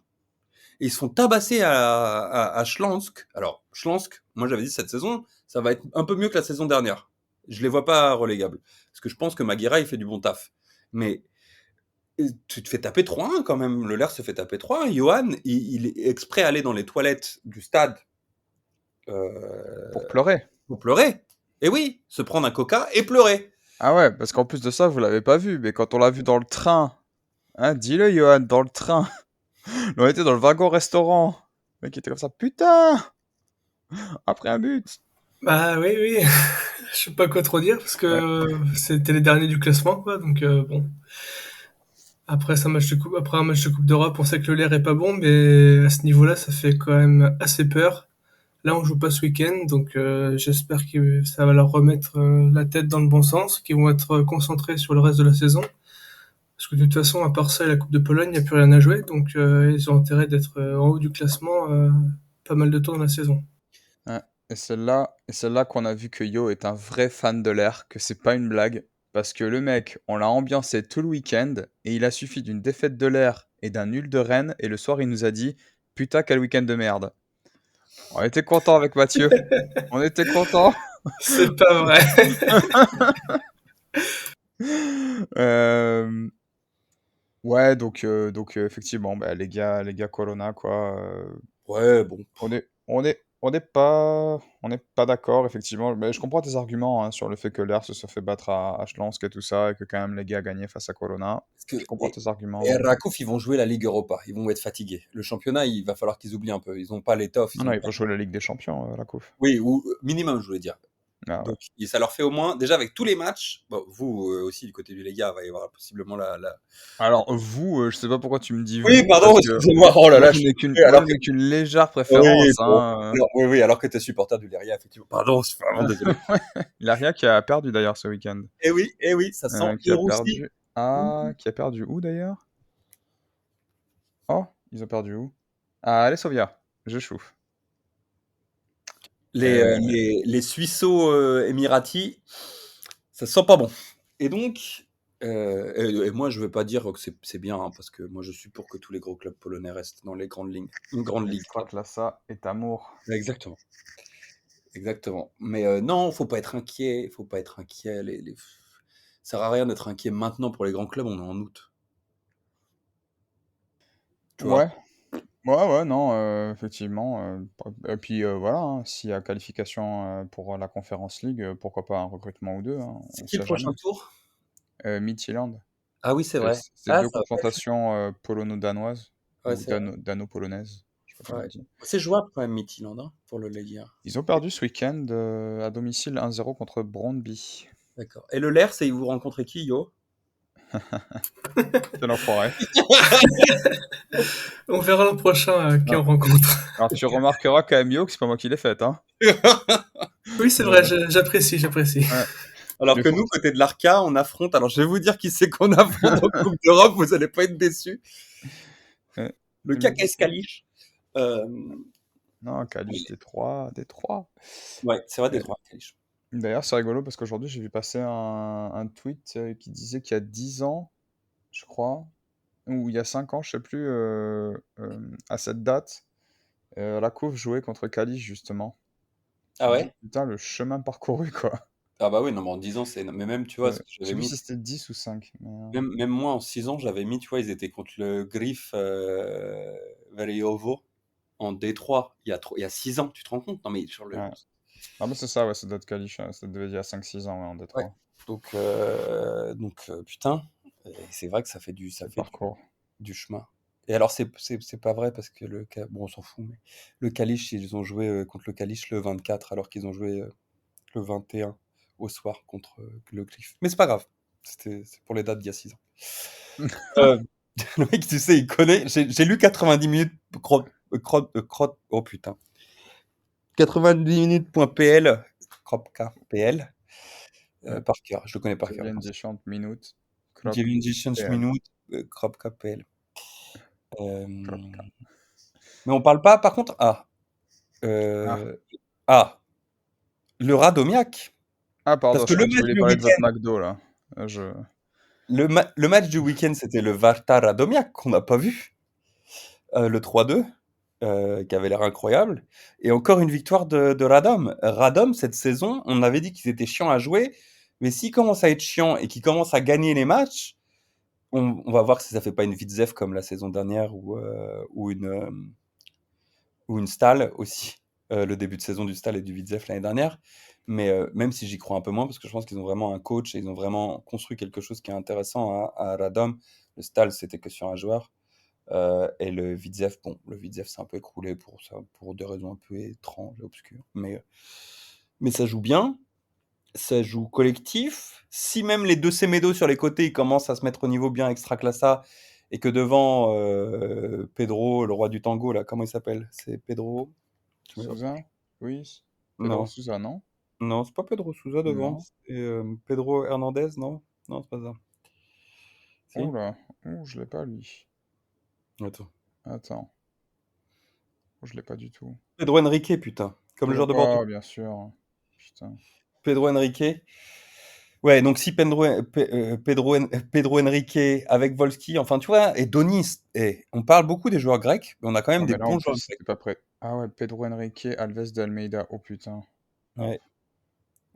Et ils se font tabasser à Schlansk. Alors, Schlansk, moi j'avais dit cette saison, ça va être un peu mieux que la saison dernière. Je les vois pas relégables. Parce que je pense que Maguire, il fait du bon taf. Mais tu te fais taper 3-1 quand même. Le LER se fait taper 3-1. Johan, il est exprès allé dans les toilettes du stade Pour euh, pleurer. pour pleurer. Et oui, se prendre un coca et pleurer. Ah ouais, parce qu'en plus de ça, vous l'avez pas vu, mais quand on l'a vu dans le train, hein, dis-le, Johan, dans le train, on était dans le wagon restaurant. Le mec était comme ça, putain, après un but. Bah oui, oui, je sais pas quoi trop dire parce Ouais. que c'était les derniers du classement, quoi. Donc bon, après un match de Coupe d'Europe, on sait que le l'air est pas bon, mais à ce niveau-là, ça fait quand même assez peur. Là, on joue pas ce week-end, donc j'espère que ça va leur remettre la tête dans le bon sens, qu'ils vont être concentrés sur le reste de la saison. Parce que de toute façon, à part ça et la Coupe de Pologne, il n'y a plus rien à jouer, donc ils ont intérêt d'être en haut du classement pas mal de temps dans la saison. Ouais. Et c'est là qu'on a vu que Yo est un vrai fan de l'air, que c'est pas une blague. Parce que le mec, on l'a ambiancé tout le week-end, et il a suffi d'une défaite de l'air et d'un nul de Rennes, et le soir, il nous a dit, putain, quel week-end de merde. On était content avec Mathieu. On était content. C'est pas vrai. Euh, Ouais, donc effectivement, bah, les gars Corona, quoi. Ouais, bon. On n'est pas d'accord, effectivement. Mais je comprends tes arguments, hein, sur le fait que l'Air se soit fait battre à Schlansk et tout ça, et que quand même les gars gagnaient face à Corona. Parce que, Je comprends tes arguments, et mais Rakov, ils vont jouer la Ligue Europa. Ils vont être fatigués. Le championnat, il va falloir qu'ils oublient un peu. Ils n'ont pas l'étoffe. non, Ils non, ont il pas... faut jouer la Ligue des Champions, la coupe. Oui, ou minimum, je voulais dire. Ah ouais. Donc, ça leur fait au moins, déjà avec tous les matchs, bon, vous aussi, du côté du Lega, va y avoir possiblement Alors vous, je sais pas pourquoi tu me dis Oui, vous, pardon, parce que excusez-moi. Oh là moi là, je je suis n'ai qu'une, désolé, moi alors je que... n'ai qu'une légère Oui, préférence, bon. hein. Alors, oui, alors que tu es supporter du Leria, effectivement. Pardon, je suis vraiment désolé. Il a rien qui a perdu d'ailleurs ce week-end. Eh oui, ça sent Qui le a roussi. perdu. Ah, qui a perdu où d'ailleurs? Oh, ils ont perdu où? Ah, les Sovia, je chauffe. Les Suisseaux-Émiratis, ça sent pas bon. Et donc, et moi, je veux pas dire que c'est bien, hein, parce que moi, je suis pour que tous les gros clubs polonais restent dans les grandes lignes. Une grande ligue, quoi. Extraclassa est amour. Exactement. Exactement. Mais non, faut pas être inquiet. Faut pas être inquiet. Ça sert à rien d'être inquiet maintenant pour les grands clubs. On est en août. Tu vois? Ouais, ouais, non, effectivement. Et puis voilà, hein, s'il y a qualification pour la Conference League, pourquoi pas un recrutement ou deux, hein, C'est on qui le sait jamais. prochain tour? Midtjylland. Ah oui, c'est C'est vrai. c'est Ah, deux ça va pas être... confrontations polono-danoises, Ouais, ou c'est vrai. dano-polonaises, je sais pas comment on Ouais. dit. C'est jouable quand même, Midtjylland, hein, pour le Legia. Ils ont perdu ce week-end à domicile 1-0 contre Brøndby. D'accord. Et le LER, c'est vous rencontrez qui, Yo? Quel enfoiré. On verra l'an prochain qui Ah. on rencontre. Alors tu remarqueras quand même, Yo, que c'est pas moi qui l'ai faite, hein. Oui, c'est vrai, Euh, j'apprécie, j'apprécie. ouais. Alors Mais que faut- nous, côté de l'Arca, on affronte. Alors, je vais vous dire qui c'est qu'on affronte en Coupe d'Europe. Vous allez pas être déçus. Ouais. Le Mais du KKS coup, Kalisz. Euh, non, Kalisz Détroit, Détroit. ouais, c'est vrai, Euh, Détroit, Kalisz. D'ailleurs, c'est rigolo parce qu'aujourd'hui, j'ai vu passer un tweet qui disait qu'il y a 10 ans, je crois, ou il y a 5 ans, je sais plus, à cette date, Rakov jouait contre Kalisz justement. Ah Tu te dis: ouais? «Putain, le chemin parcouru, quoi». Ah bah oui, non, mais en 10 ans, c'est mais même, tu vois, ce que Je j'avais sais plus mis, si c'était 10 ou 5, mais même moi, en 6 ans, j'avais mis, tu vois, ils étaient contre le Grif Veliovo en D3 il y a 6 ans, tu te rends compte? Non, mais sur le. ouais. Ah bah, c'est ça, ouais, ça doit être Kalisz, ça devait être il y a 5-6 ans, ouais, en Ouais. D3. Donc, putain, et c'est vrai que ça Le fait parcours. du chemin. Et alors, c'est pas vrai parce que bon, on s'en fout, mais le Kalisz, ils ont joué contre le Kalisz le 24 alors qu'ils ont joué le 21 au soir contre le Grif. Mais c'est pas grave, c'est pour les dates d'il y a 6 ans. Euh, le mec, tu sais, il connaît. J'ai lu 90 minutes. Oh putain. 90 minutes.pl. PL. Ouais. Par cœur. Je le connais par cœur, le concept. 90 Minuten, Krop 90 PL. minutes. .pl. Kropka. Mais on parle pas, par contre. Ah. Euh, ah, le Radomiak. Ah Parce pardon, que je le croyais que tu match voulais du parler de votre week-end, McDo, là. Je le match du week-end, c'était le Varta Radomiak qu'on n'a pas vu. Le 3-2. Qui avait l'air incroyable. Et encore une victoire de Radom. Radom, cette saison, on avait dit qu'ils étaient chiants à jouer, mais s'ils commencent à être chiants et qu'ils commencent à gagner les matchs, on va voir si ça fait pas une Vitzev comme la saison dernière ou une Stal aussi. Le début de saison du Stal et du Vitzev l'année dernière. Mais même si j'y crois un peu moins, parce que je pense qu'ils ont vraiment un coach et ils ont vraiment construit quelque chose qui est intéressant à Radom. Le Stal, c'était que sur un joueur. Et le Vitzev, bon, le Vitzev s'est un peu écroulé pour ça, pour des raisons un peu étranges et obscures. Mais ça joue bien, ça joue collectif. Si même les deux Semedo sur les côtés ils commencent à se mettre au niveau bien extra-classa, et que devant Pedro, le roi du tango, là, comment il s'appelle? C'est Pedro? Tu me- Souza? Oui. Pedro Non, Souza, non? non, c'est pas Pedro Souza devant, Non. c'est Pedro Hernandez, non? Non, c'est pas ça. Si? Ouh là. Ouh, je l'ai pas, lui. Attends. Attends. Je l'ai pas du tout. Pedro Henrique, putain, comme le joueur de Bordeaux. Oh, bien sûr. Putain. Pedro Henrique. Ouais, donc si Pedro Henrique avec Volski, enfin tu vois, et Donis, et on parle beaucoup des joueurs grecs, mais on a quand même Ouais, des mais là, en bons plus, joueurs grecs. c'était pas prêt. Ah ouais, Pedro Henrique, Alves de Almeida. Oh putain. Ouais,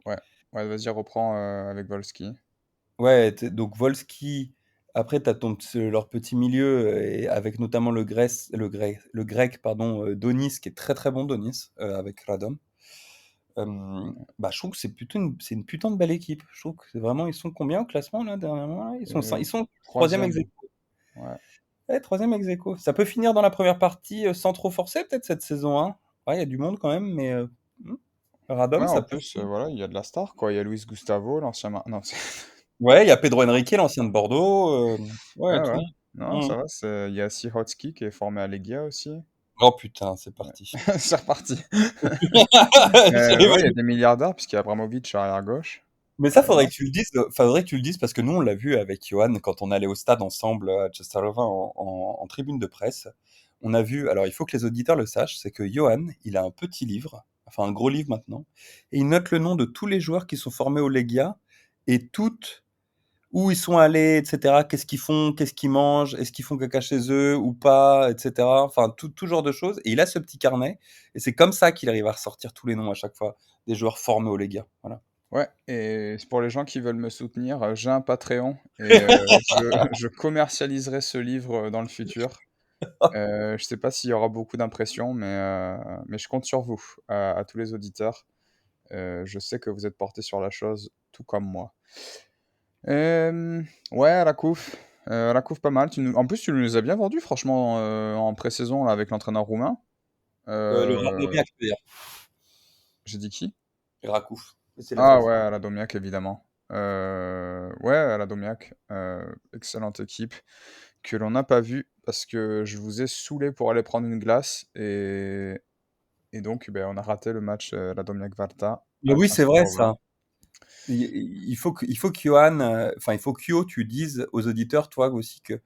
Ouais. Ouais, vas-y, reprends avec Volski. ouais, donc Volski, après tu as leur petit milieu, et avec notamment le grec, pardon, Donis, qui est très très bon, Donis, avec Radom. Bah, je trouve que c'est une putain de belle équipe. Je trouve que c'est vraiment, ils sont combien au classement là dernièrement là. Ils sont troisième ex Troisième. Ouais. Ouais, troisième ex aequo. Ça peut finir dans la première partie sans trop forcer, peut-être cette saison 1. Ouais, il y a du monde quand même, mais hmm, Ouais, Radom, en ça peut plus, finir. voilà, il y a de la star, quoi. Il y a Luis Gustavo, l'ancien... Non, Ouais, il y a Pedro Henrique, l'ancien de Bordeaux. Ouais, ouais, tout le ouais. monde. Non, Hmm. ça va. Il y a Sihotski qui est formé à Legia aussi. Oh putain, c'est Ouais. parti. C'est reparti. J'ai- Ouais, il y a des milliardaires, puisqu'il y a Abramovich arrière gauche. Mais ça, Voilà. faudrait que tu le dises parce que nous, on l'a vu avec Johan quand on allait au stade ensemble à Częstochowa en tribune de presse. On a vu, alors il faut que les auditeurs le sachent, c'est que Johan, il a un petit livre, enfin un gros livre maintenant, et il note le nom de tous les joueurs qui sont formés au Legia et toutes où ils sont allés, etc. Qu'est-ce qu'ils font, qu'est-ce qu'ils mangent, est-ce qu'ils font caca chez eux ou pas, etc. Enfin, tout genre de choses. Et il a ce petit carnet, et c'est comme ça qu'il arrive à ressortir tous les noms à chaque fois des joueurs formés au Legia. Voilà. Ouais, et c'est pour les gens qui veulent me soutenir, j'ai un Patreon et je commercialiserai ce livre dans le futur. Je sais pas s'il y aura beaucoup d'impressions, mais je compte sur vous, à tous les auditeurs. Je sais que vous êtes portés sur la chose, tout comme moi. Ouais, à la couve pas mal. En plus, tu nous les as bien vendus, franchement, en pré-saison, là, avec l'entraîneur roumain. Le Euh, Radomiak, d'ailleurs. j'ai dit qui? Rakouf. C'est la Ah fête. ouais, à la Domiac, évidemment. Ouais, à la Domiac, excellente équipe que l'on n'a pas vue parce que je vous ai saoulé pour aller prendre une glace et donc ben, on a raté le match la Domiac Varta Mais à oui, c'est vrai Częstochowa. ça. Il faut que Johan, enfin il faut que Yo, tu dises aux auditeurs, toi aussi, que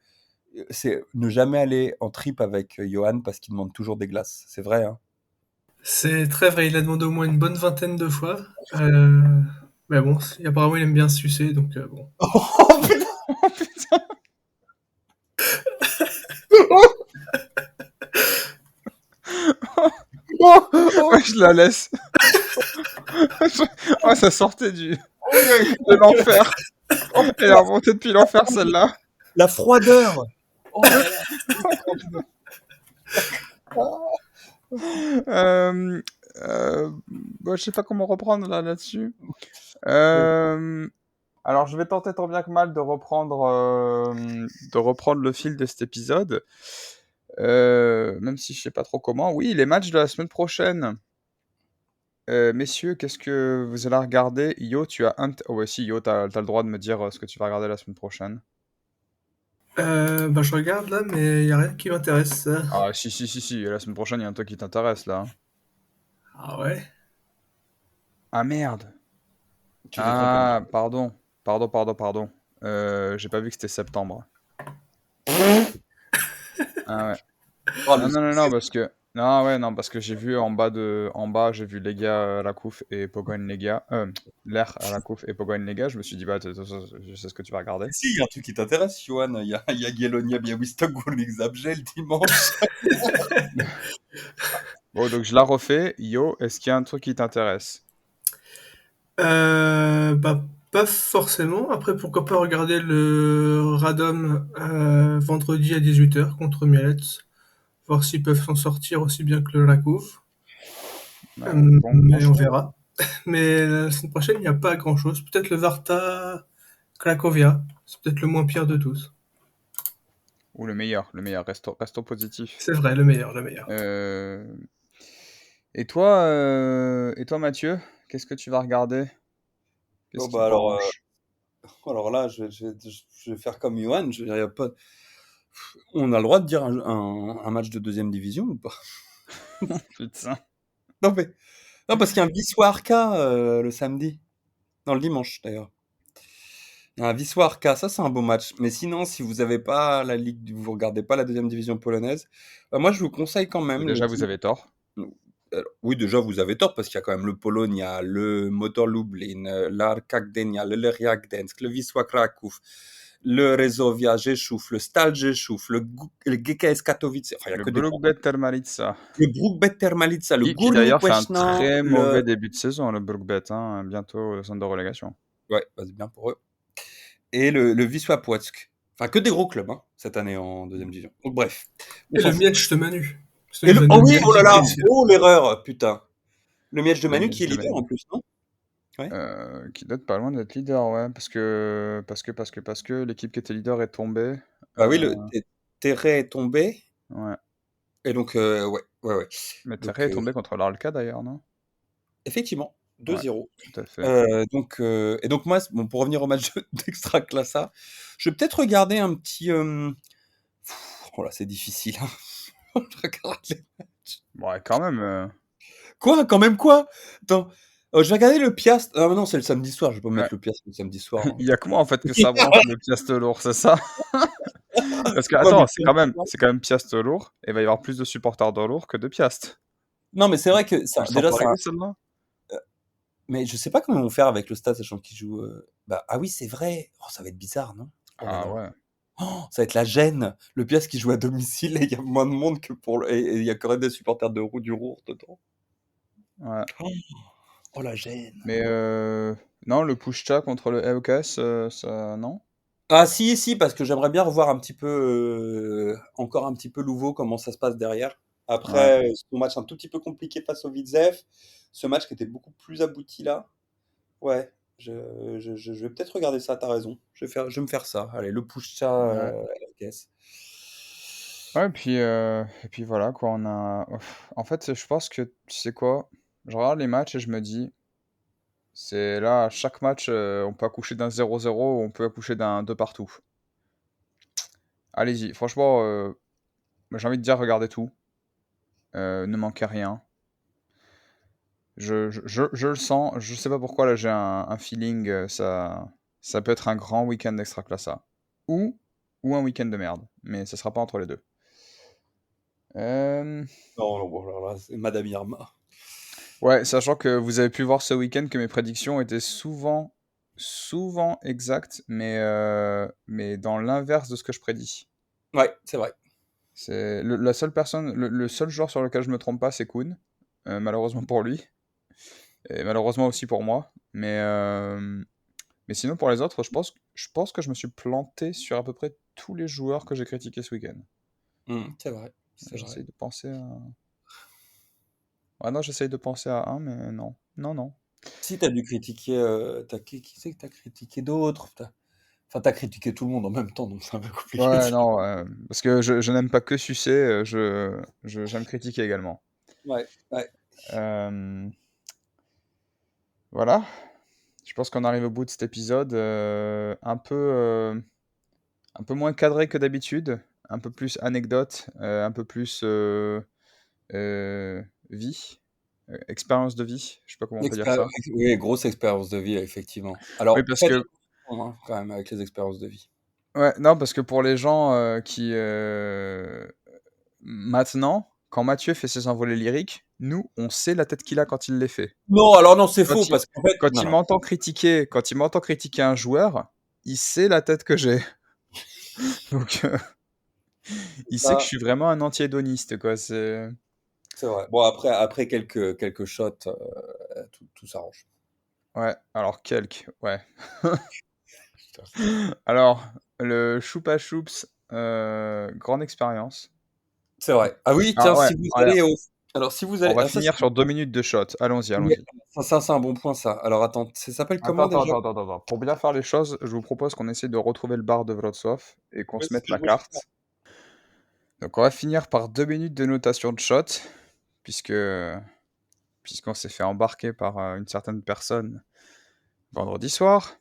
c'est ne jamais aller en trip avec Johan parce qu'il demande toujours des glaces. C'est vrai, hein. C'est très vrai, il l'a demandé au moins une bonne vingtaine de fois. Mais bon, apparemment il aime bien se sucer, donc bon. Oh putain. Oh putain! je la laisse. Oh, ça sortait de l'enfer. Oh, elle est remontée depuis l'enfer, celle-là. La froideur. Oh là là. Euh, je sais pas comment reprendre là-dessus. Alors, je vais tenter tant bien que mal de reprendre le fil de cet épisode. Même si je sais pas trop comment. Oui, les matchs de la semaine prochaine. Messieurs, qu'est-ce que vous allez regarder? Yo, tu as oh ouais, si, Yo, t'as le droit de me dire ce que tu vas regarder la semaine prochaine. Je regarde là, mais il n'y a rien qui m'intéresse. Ah, si, la semaine prochaine, il y a un truc qui t'intéresse, là. Ah ouais? Ah, merde. Tu t'es trompé. Ah, pardon. J'ai pas vu que c'était septembre. Ah ouais. Oh, Non, parce que... Non, ouais, non, parce que j'ai vu en bas, j'ai vu les gars à la Kouf et Pogogne les gars. L'air à la Kouf et Pogogne les gars. Je me suis dit, bah, je sais ce que tu vas regarder. Si, il y a un truc qui t'intéresse, Johan. Il y a Guélonia Białystok Górnik Zabrze le dimanche. Bon, donc je la refais. Yo, est-ce qu'il y a un truc qui t'intéresse? Pas forcément. Après, pourquoi pas regarder le Radom vendredi à 18h contre Mielec. Voir s'ils peuvent s'en sortir aussi bien que le Rakov. Bon Mais on choix. verra. Mais la semaine prochaine, il n'y a pas grand-chose. Peut-être le Varta Cracovia. C'est peut-être le moins pire de tous. Ou le meilleur, resto positif. C'est vrai, le meilleur, le meilleur. Euh, et toi, Mathieu, qu'est-ce que tu vas regarder? Qu'est-ce Oh, qui bah t'arrange? alors là, je vais faire comme Johan. Je veux dire, y a pas... On a le droit de dire un match de deuxième division ou pas? Putain. Non, mais... non, parce qu'il y a un Wisła Arka le samedi. Non, le dimanche d'ailleurs. Il y a un Wisła Arka, ça c'est un beau match. Mais sinon, si vous avez pas la ligue, vous regardez pas la deuxième division polonaise, moi je vous conseille quand même le Déjà, vous dimanche. avez tort. Oui, déjà vous avez tort parce qu'il y a quand même le Pologne, il y a le Motor Lublin, l'Arka Gdynia, le Legia Gdańsk, le Wisła Kraków, le Rezovia Rzeszów, le Stal Rzeszów, le GKS Katowice. Enfin, il y a Le que des grands noms. Brookbet Termalitsa. Le Brookbet Termalitsa, le Qui d'ailleurs Górnik fait un Łęczna, très le... mauvais début de saison, le Brookbet, hein, bientôt au centre de relégation. Ouais, bah, c'est bien pour eux. Et le Wisła Płock. Enfin, que des gros clubs hein, cette année en deuxième division. Donc bref, on Et s'en le fout. Mietch de Manu. Et le... Oh oui, oh là là, Précieux. oh l'erreur, putain. Le Mietch de Le Manu Mietz qui est de leader Manu. en plus, non? Ouais. Qui doit être pas loin d'être leader, ouais, parce que l'équipe qui était leader est tombée. Bah oui, le Terre est tombé. Ouais. Et donc, ouais. Mais Donc, Terre est tombé contre l'Arlka d'ailleurs, non? effectivement, Ouais, 2-0. tout à fait. Et donc moi, bon, pour revenir au match d'Extraclassa, je vais peut-être regarder un petit... Oh là, c'est difficile. Hein. Je regarde les... Ouais, quand même. Quoi? Quand même quoi? Attends, je vais regarder le Piast. Ah mais non, c'est le samedi soir, je vais pas Ouais. mettre le Piast le samedi soir. Hein. Il y a que moi en fait que ça branche le Piast lourd, c'est ça? Parce que attends, c'est quand même Piast lourd, et il va y avoir plus de supporters de lourd que de Piast. Non, mais c'est vrai que ça, Tu le sens déjà, pas ça... arriver celle-là? Mais je sais pas comment ils vont faire avec le stade, sachant qu'ils jouent... Bah, ah oui, c'est vrai. Oh, ça va être bizarre, non? Oh là Ah là. ouais. Oh, ça va être la gêne. Le Piast qui joue à domicile et il y a moins de monde que pour le... Et il y a quand même des supporters du Rour dedans. Ouais. Oh la gêne. Mais non, le Pushcha contre le EOKS, ça non? Ah si, parce que j'aimerais bien revoir un petit peu, encore un petit peu Louveau, comment ça se passe derrière. Ouais. Après, son match un tout petit peu compliqué face au Widzew, ce match qui était beaucoup plus abouti là. Ouais, je vais peut-être regarder ça, t'as raison. Je vais me faire ça. Allez, le Pushcha Ouais. LKS. Ouais, et puis voilà quoi, on a. En fait, je pense que tu sais quoi? Je regarde les matchs et je me dis, c'est là, à chaque match, on peut accoucher d'un 0-0 ou on peut accoucher d'un 2 partout. Allez-y, franchement, j'ai envie de dire, regardez tout. Ne manquez rien. Je le sens, je sais pas pourquoi, là j'ai un feeling, ça peut être un grand week-end d'Extraclassa. Ou, ou un week-end de merde, mais ça sera pas entre les deux. Non, bon, alors là, c'est Madame Irma. Ouais, sachant que vous avez pu voir ce week-end que mes prédictions étaient souvent exactes, mais dans l'inverse de ce que je prédis. Ouais, c'est vrai. C'est la seule personne, le seul joueur sur lequel je me trompe pas, c'est Kuhn. malheureusement pour lui, et malheureusement aussi pour moi. Mais sinon, pour les autres, je pense que je me suis planté sur à peu près tous les joueurs que j'ai critiqués ce week-end. C'est vrai, c'est vrai. J'essaye de penser à... Ah non, j'essaye de penser à un, mais non. Non, non. Si t'as dû critiquer, qui c'est que t'as critiqué d'autres? Enfin, t'as critiqué tout le monde en même temps, donc c'est un peu compliqué de Ouais, dire. non, parce que je n'aime pas que sucer, j'aime critiquer également. Ouais, ouais. Euh, voilà, je pense qu'on arrive au bout de cet épisode, un peu moins cadré que d'habitude, un peu plus anecdote, un peu plus vie, expérience de vie, je sais pas comment on peut dire ça. Oui, grosse expérience de vie, effectivement. Oui, Alors, parce faites que attention, hein, quand même, avec les expériences de vie. ouais, non, parce que pour les gens qui maintenant, quand Mathieu fait ses envolées lyriques, nous, on sait la tête qu'il a quand il les fait. Non, alors non, c'est faux, Quand il, parce qu'en fait, quand non, il non. m'entend critiquer un joueur, il sait la tête que j'ai. Donc, il sait que je Ça, suis vraiment un anti-hédoniste, quoi. C'est... c'est vrai. Bon, après quelques shots, tout s'arrange. Ouais, alors ouais. Alors, le Choupa Choups, grande expérience. C'est vrai. Ah oui, tiens, Ah ouais, si vous alors, allez alors si vous on allez, va ah ça, finir sur 2 minutes de shot. Allons-y, ouais, allons-y. c'est un bon point, ça. Alors attends, ça s'appelle Attends, comment attends, déjà? attends, attends, attends. Pour bien faire les choses, je vous propose qu'on essaie de retrouver le bar de Wrocław et qu'on Ouais, se c'est ce mette que la je veux faire. carte. Donc on va finir par 2 minutes de notation de shot, puisque puisqu'on s'est fait embarquer par une certaine personne vendredi soir.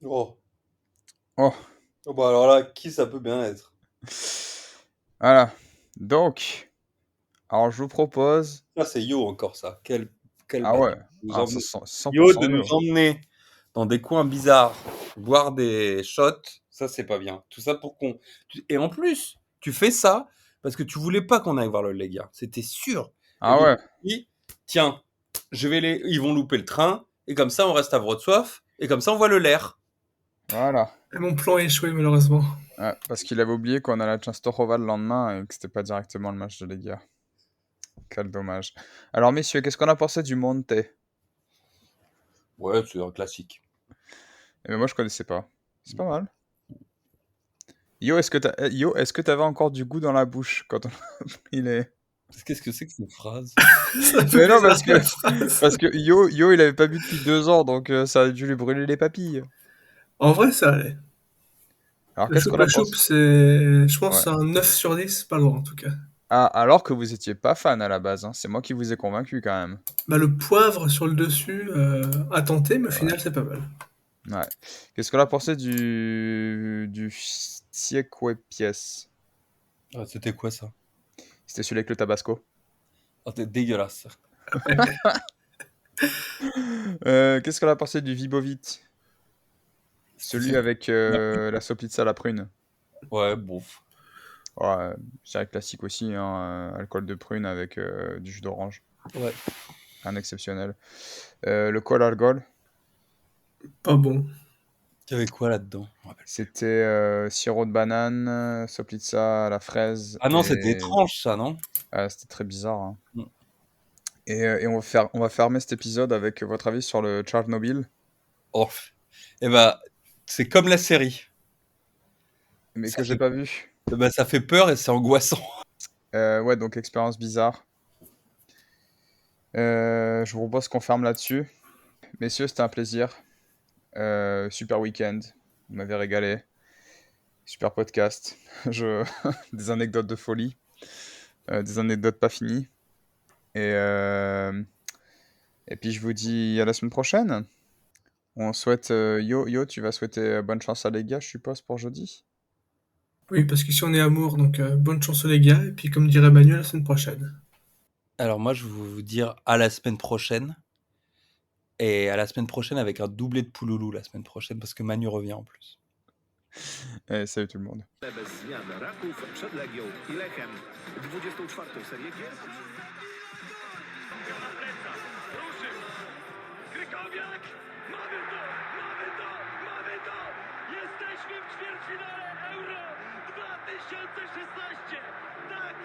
Oh. Oh, Oh, bah alors là, qui ça peut bien être? voilà. Donc, alors je vous propose... Ah, c'est Yo encore ça. Quel Ah ouais, bâtard. Nous ah, ça emmener. sent Yo 100% de nous Yo. emmener dans des coins bizarres, boire des shots, ça c'est pas bien. Tout ça pour qu'on. Et en plus, tu fais ça parce que tu voulais pas qu'on aille voir le Legia. C'était sûr. Et Ah donc, ouais, tu te dis, tiens, ils vont louper le train, et comme ça on reste à Wrocław, et comme ça on voit le Lair. voilà. Et mon plan a échoué, malheureusement. Ouais, parce qu'il avait oublié qu'on a la Częstochowa le lendemain et que c'était pas directement le match de Liga. Quel dommage. Alors messieurs, qu'est-ce qu'on a pensé du Monte? Ouais, c'est un classique. Eh ben, moi je connaissais pas. C'est pas mal. Yo, est-ce que t'avais encore du goût dans la bouche quand on a pris les... Qu'est-ce que c'est que cette phrase? C'est un peu Mais non, bizarre la phrase. parce que Yo, il avait pas bu depuis 2 ans, donc ça a dû lui brûler les papilles. En vrai, ça allait. Alors Le qu'est-ce qu'on choupa a choup, pensé? c'est, je pense, Ouais. c'est un 9 sur 10, pas loin en tout cas. Ah, alors que vous étiez pas fan à la base, hein. C'est moi qui vous ai convaincu quand même. Bah, le poivre sur le dessus, à tenter, mais au Ouais. final, c'est pas mal. Ouais. Qu'est-ce qu'on a pensé du Siekwe pièce? Ah, c'était quoi ça? C'était celui avec le tabasco. Ah, c'était dégueulasse. Qu'est-ce qu'on a pensé du Vibovit? Celui avec la sopitza à la prune. Ouais, bon. Ouais, c'est un classique aussi, hein, alcool de prune avec du jus d'orange. Ouais. Un exceptionnel. Le col alcool, Pas bon. Il y avait quoi là-dedans? Je me rappelle. c'était sirop de banane, sopitza à la fraise Ah non, c'était et étrange ça, non? c'était très bizarre, hein. Mm. Et on va fermer cet épisode avec votre avis sur le Tchernobyl. Oh. Eh ben, c'est comme la série. Mais Ça que j'ai fait, pas vu. ça fait peur et c'est angoissant. Ouais, donc expérience bizarre. Je vous propose qu'on ferme là-dessus. Messieurs, c'était un plaisir. Super week-end. Vous m'avez régalé. Super podcast. Des anecdotes de folie. Des anecdotes pas finies. Et, euh, et puis je vous dis à la semaine prochaine. On souhaite... Yo, tu vas souhaiter bonne chance à les gars, je suppose, pour jeudi. Oui, parce qu'ici on est amour, donc bonne chance les gars, et puis comme dirait Manuel, la semaine prochaine. Alors moi, je vais vous dire à la semaine prochaine. Et à la semaine prochaine avec un doublé de Pouloulou la semaine prochaine parce que Manu revient en plus. Et salut tout le monde. Bez zmian Raków przed Legią i Lechem. 24. serię gier. Na plecach, ruszył. Krykowiak, mamy to, mamy to, mamy to! Jesteśmy w ćwierćfinale Euro 2016! Tak,